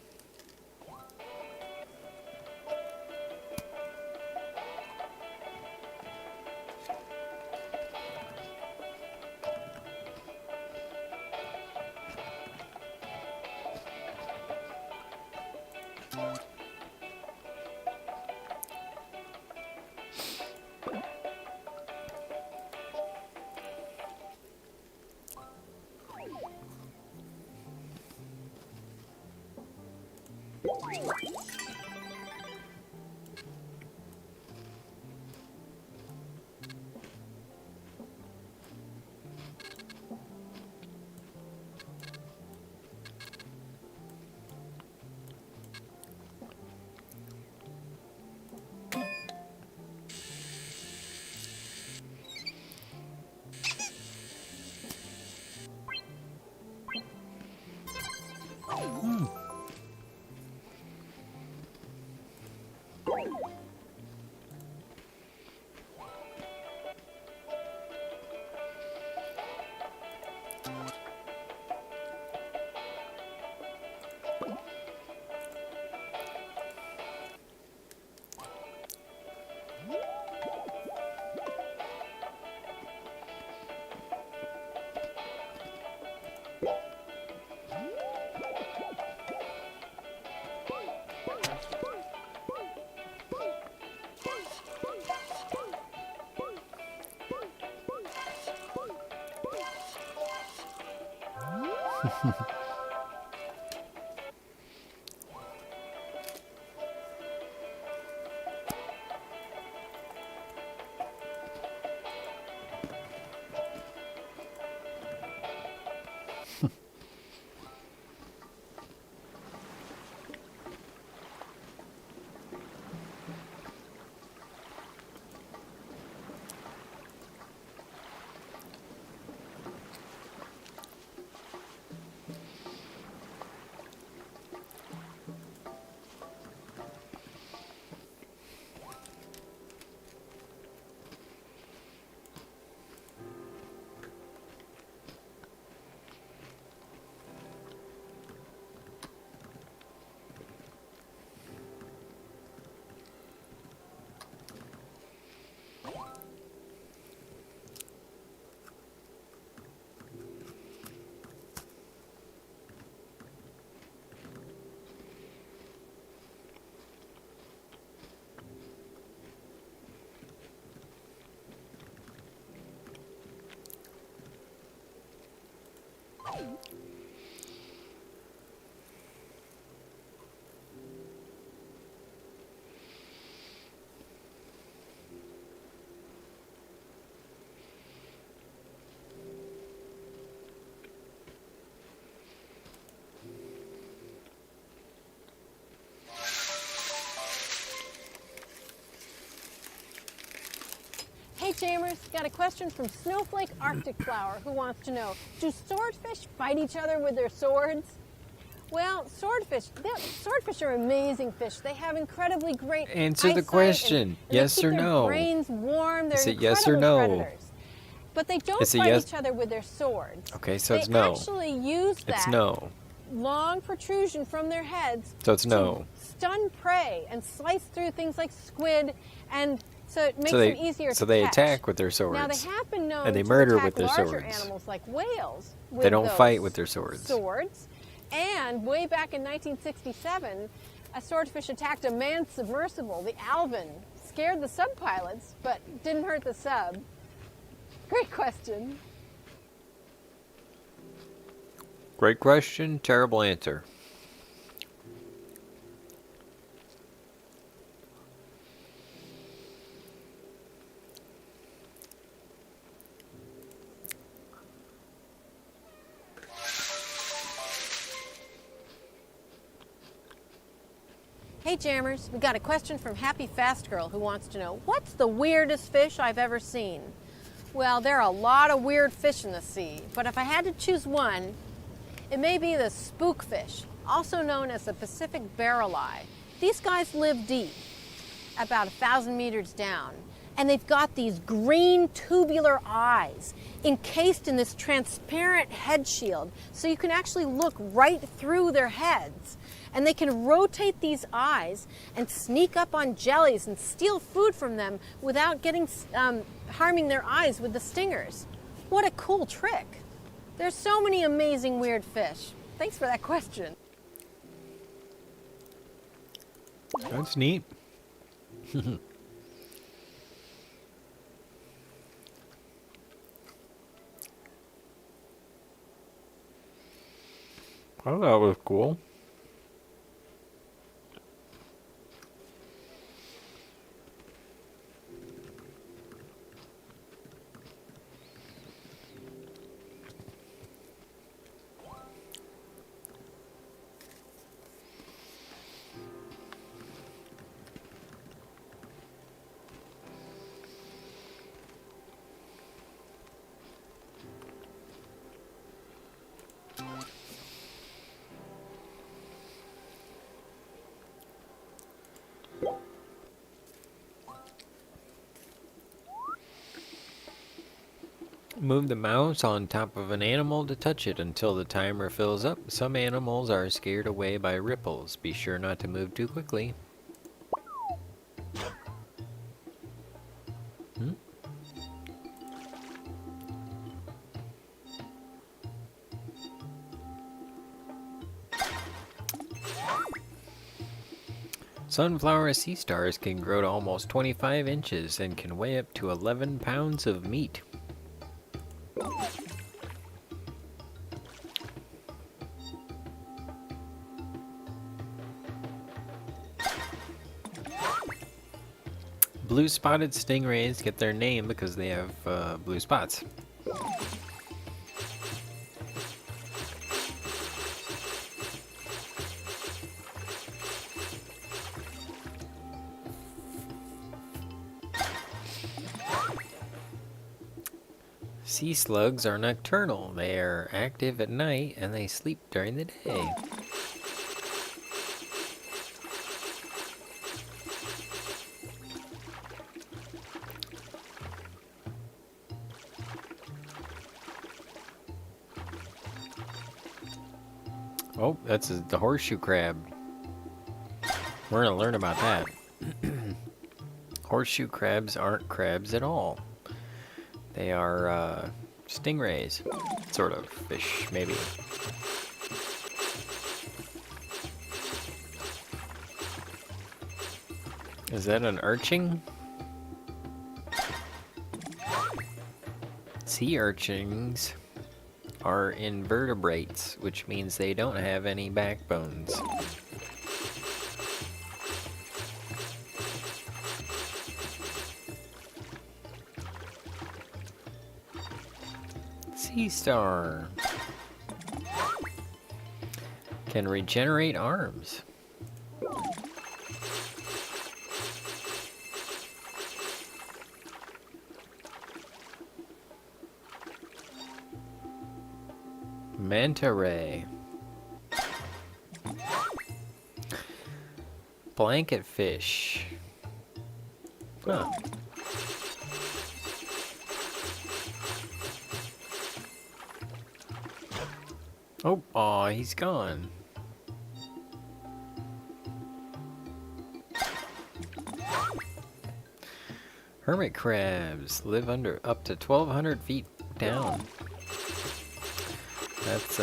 Hey Jammers, got a question from Snowflake Arctic Flower who wants to know, do swordfish fight each other with their swords? Well, swordfish are amazing fish. They have incredibly great Answer the eyesight question. and Yes they keep or their no? brains warm. They're Is it incredible yes or no? predators. But they don't It's a fight yes- each other with their swords. Okay, so they it's no. actually use that It's no. long protrusion from their heads So it's to no. stun prey and slice through things like squid, and so it makes So them easier to so they catch. attack with their swords. Now they have been known And they to murder attack with their larger swords. animals like whales. With They don't those fight with their swords. Swords, and way back in 1967, a swordfish attacked a manned submersible, the Alvin, scared the sub pilots, but didn't hurt the sub. Great question. Great question, terrible answer. Hey Jammers, we got a question from Happy Fast Girl who wants to know, what's the weirdest fish I've ever seen? Well, there are a lot of weird fish in the sea, but if I had to choose one, it may be the spookfish, also known as the Pacific barrel eye. These guys live deep, about 1,000 meters down, and they've got these green tubular eyes encased in this transparent head shield, so you can actually look right through their heads. And they can rotate these eyes and sneak up on jellies and steal food from them without harming their eyes with the stingers. What a cool trick. There's so many amazing weird fish. Thanks for that question. That's neat. I thought that was cool. Move the mouse on top of an animal to touch it until the timer fills up. Some animals are scared away by ripples. Be sure not to move too quickly. Sunflower sea stars can grow to almost 25 inches and can weigh up to 11 pounds of meat. Blue-spotted stingrays get their name because they have blue spots. Sea slugs are nocturnal. They are active at night and they sleep during the day. Oh, that's the horseshoe crab. We're going to learn about that. Horseshoe crabs aren't crabs at all. They are stingrays, sort of fish, maybe. Is that an urchin? Sea urchins are invertebrates, which means they don't have any backbones. Sea star can regenerate arms. Manta ray. Blanket fish. Huh. Oh, aw, he's gone. Hermit crabs live under up to 1,200 feet down. That's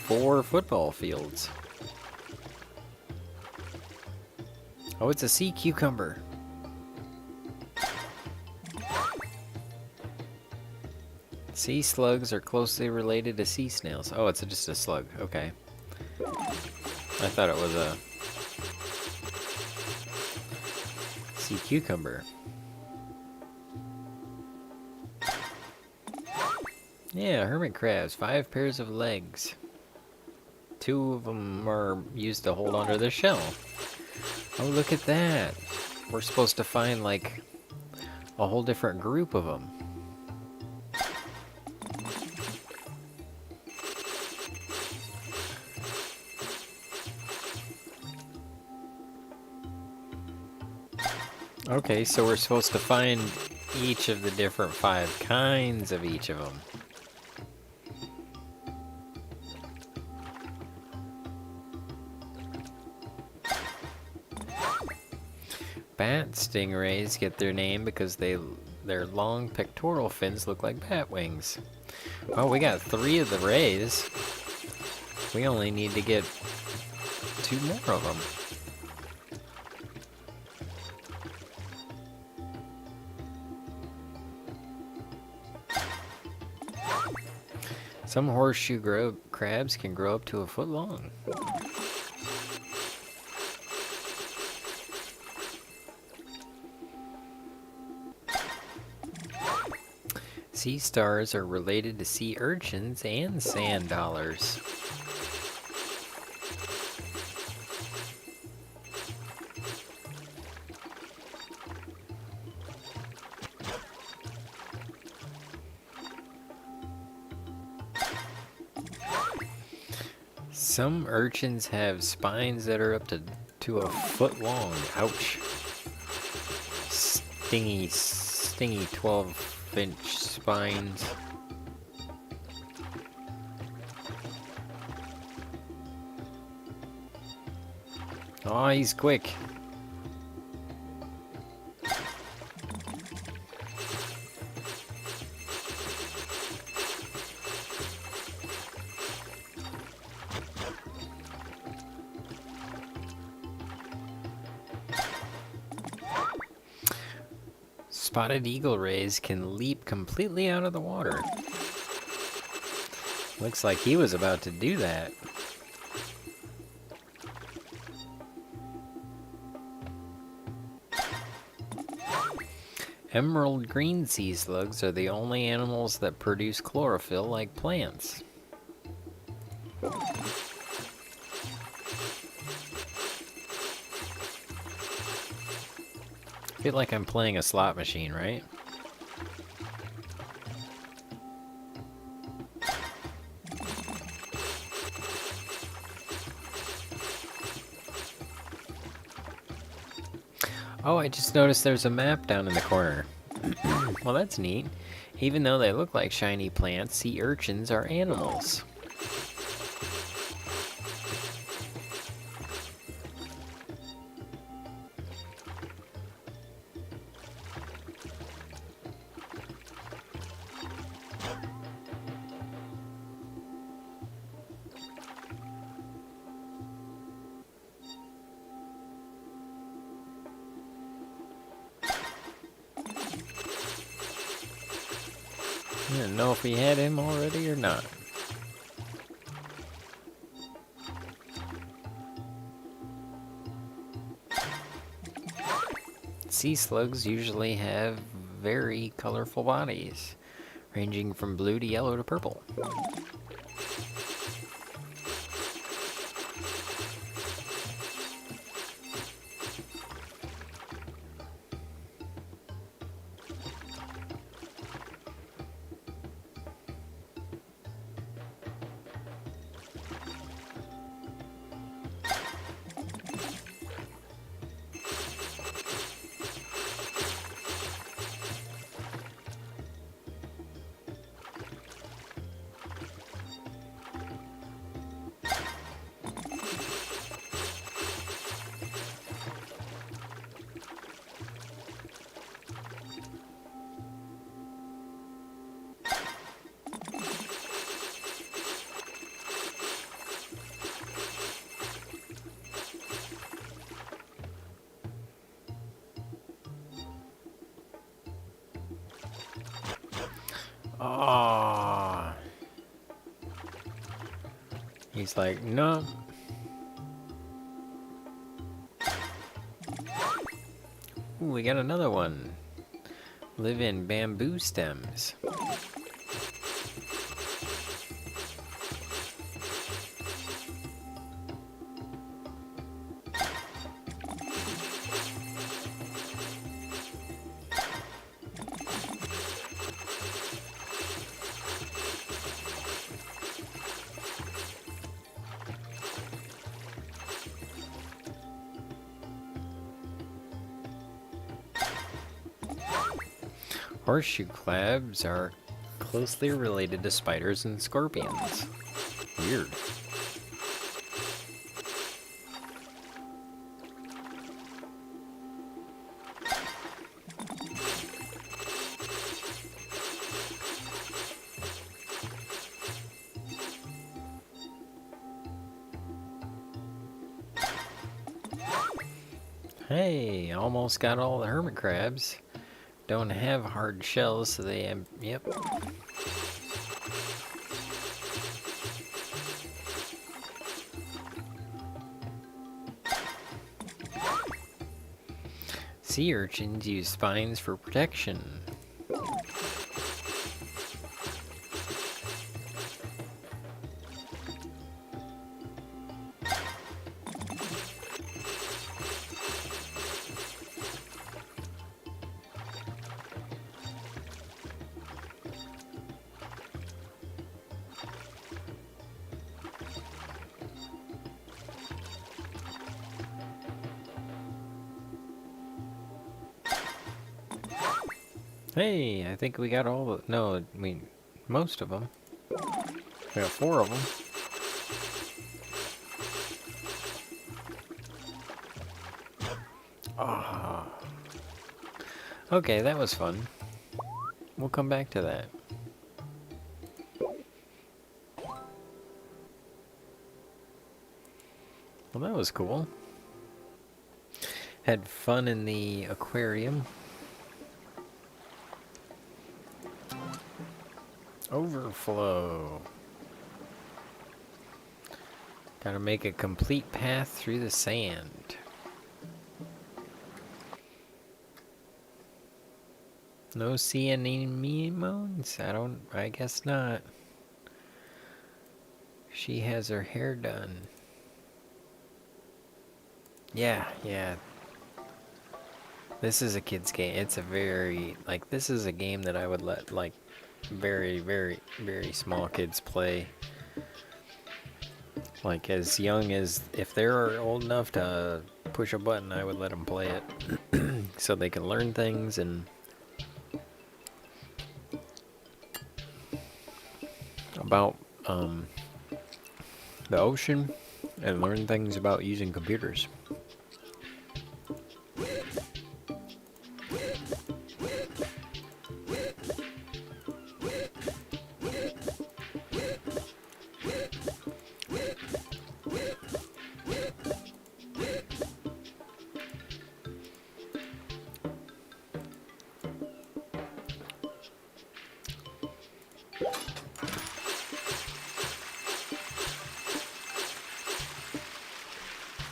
4 football fields. Oh, it's a sea cucumber. Sea slugs are closely related to sea snails. Oh, it's just a slug. Okay. I thought it was a sea cucumber. Yeah, hermit crabs, 5 pairs of legs. 2 of them are used to hold onto the shell. Oh, look at that. We're supposed to find, like, a whole different group of them. Okay, so we're supposed to find each of the different 5 kinds of each of them. Bat stingrays get their name because their long pectoral fins look like bat wings. Oh, we got 3 of the rays. We only need to get 2 more of them. Some horseshoe crabs can grow up to a foot long. Sea stars are related to sea urchins and sand dollars. Some urchins have spines that are up to a foot long. Ouch. Stingy 12-inch spines. Oh, he's quick. Spotted eagle rays can leap completely out of the water. Looks like he was about to do that. Emerald green sea slugs are the only animals that produce chlorophyll like plants. I feel like I'm playing a slot machine, right? Oh, I just noticed there's a map down in the corner. Well, that's neat. Even though they look like shiny plants, sea urchins are animals. I didn't know if we had him already or not. Sea slugs usually have very colorful bodies, ranging from blue to yellow to purple. Oh. He's like, no. Ooh, we got another one. Live in bamboo stems. Horseshoe crabs are closely related to spiders and scorpions. Weird. Hey, almost got all the hermit crabs. Don't have hard shells, so they have, yep. Sea urchins use spines for protection. Hey, I think we got all the, no, I mean, most of them. We got 4 of them. Ah. Okay, that was fun. We'll come back to that. Well, that was cool. Had fun in the aquarium. Overflow. Gotta make a complete path through the sand. No sea anemones? I guess not. She has her hair done. Yeah. This is a kid's game. It's a very, like, this is a game that I would let, like, very, very, very small kids play. Like, as young as, if they're old enough to push a button, I would let them play it. So they can learn things and about the ocean and learn things about using computers.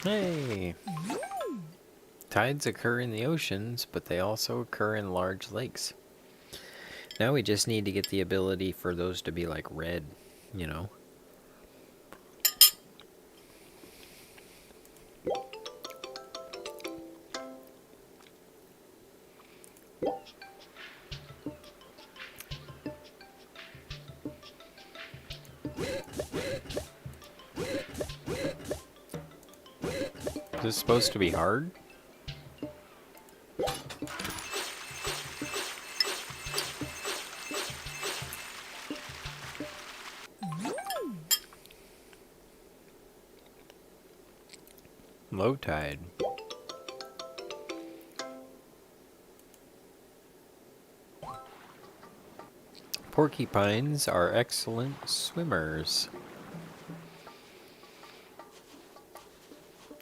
Hey! Tides occur in the oceans, but they also occur in large lakes. Now we just need to get the ability for those to be like red, you know? Is this supposed to be hard? Low tide. Porcupines are excellent swimmers.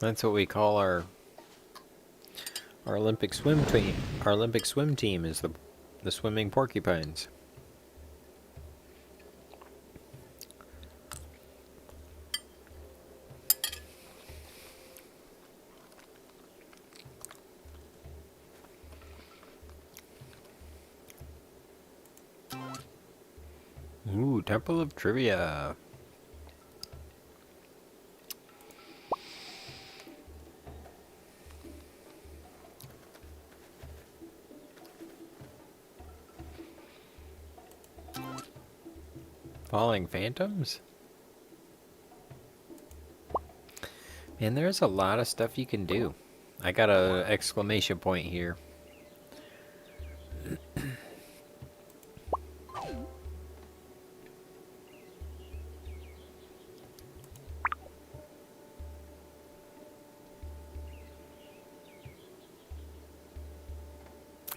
That's what we call our Olympic swim team. Our Olympic swim team is the swimming porcupines. Ooh, Temple of Trivia. Falling Phantoms? Man, there's a lot of stuff you can do. I got a exclamation point here.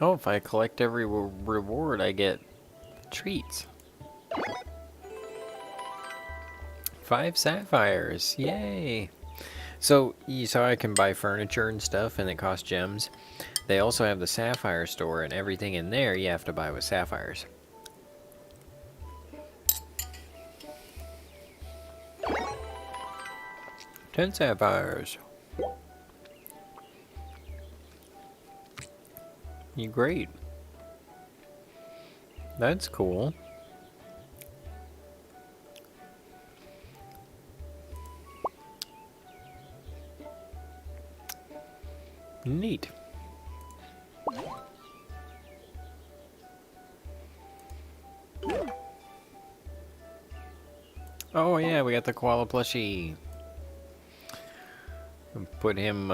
Oh, if I collect every reward, I get treats. 5 sapphires. Yay! So, you saw I can buy furniture and stuff, and it costs gems. They also have the sapphire store, and everything in there you have to buy with sapphires. Ten sapphires. You great. That's cool. Neat. Oh yeah, we got the koala plushie. Put him,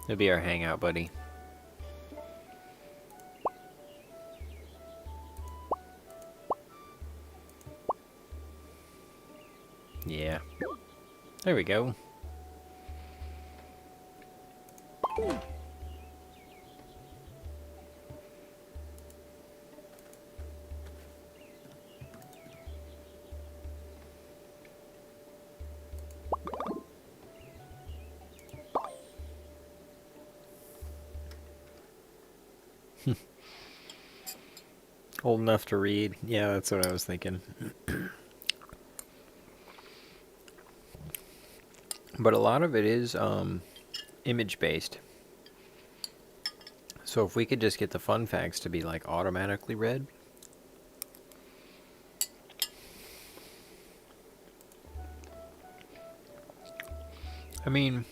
he'll be our hangout buddy. Yeah. There we go. Old enough to read. Yeah, that's what I was thinking. But a lot of it is image based. So if we could just get the fun facts to be like automatically read. I mean,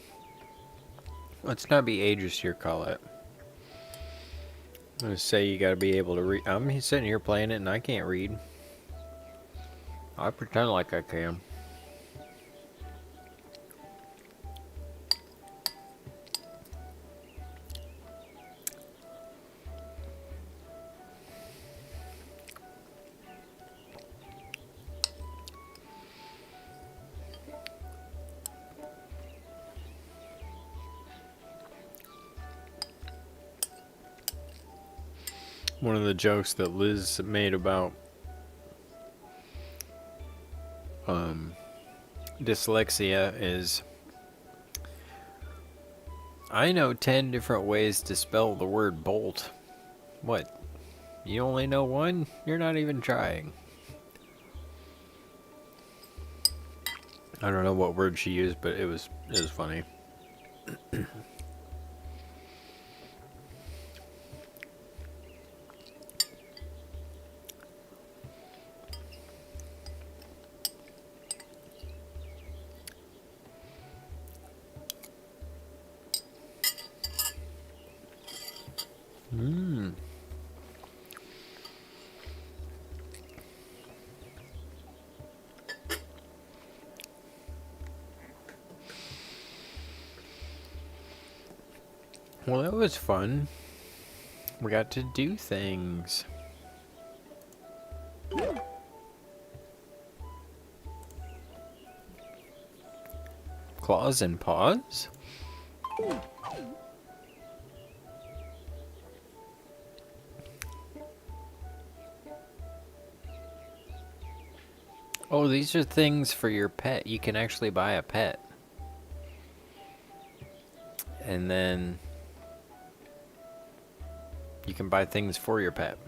let's not be ageist here, Colette. I'm gonna say you gotta be able to read. I'm sitting here playing it and I can't read. I pretend like I can. One of the jokes that Liz made about dyslexia is, I know 10 different ways to spell the word bolt. What? You only know one? You're not even trying. I don't know what word she used, but it was funny. Well, that was fun. We got to do things. Claws and paws? Oh, these are things for your pet. You can actually buy a pet. And then you can buy things for your pet.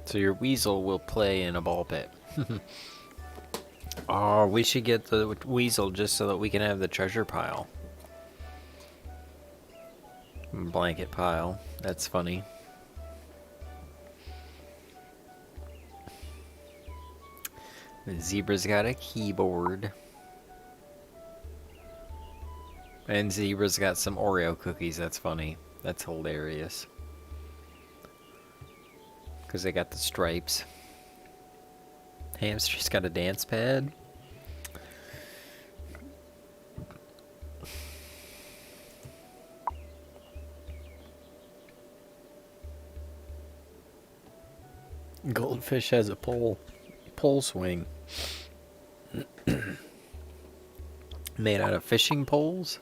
So your weasel will play in a ball pit. Oh, we should get the weasel just so that we can have the treasure pile. Blanket pile. That's funny. The zebra's got a keyboard. And zebra's got some Oreo cookies. That's funny. That's hilarious. Because they got the stripes. Hamster's got a dance pad. Goldfish has a pole swing. Made out of fishing poles.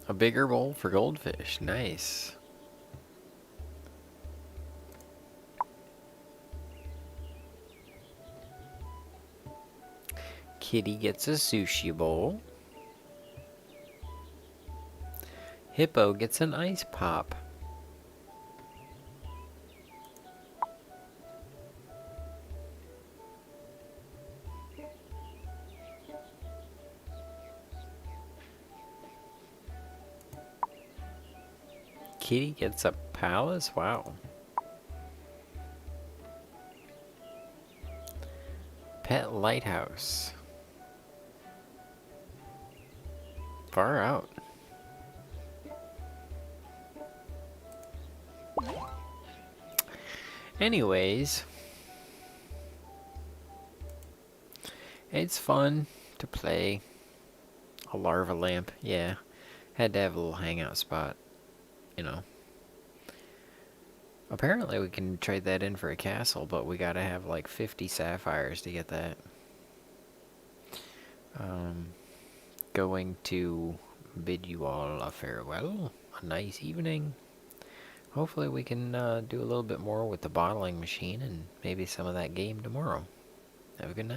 A bigger bowl for goldfish. Nice. Kitty gets a sushi bowl. Hippo gets an ice pop. Kitty gets a palace? Wow. Pet lighthouse. Far out. Anyways, it's fun to play a larva lamp. Yeah, had to have a little hangout spot, you know. Apparently we can trade that in for a castle, but we gotta have like 50 sapphires to get that. Going to bid you all a farewell, a nice evening. Hopefully we can do a little bit more with the bottling machine and maybe some of that game tomorrow. Have a good night.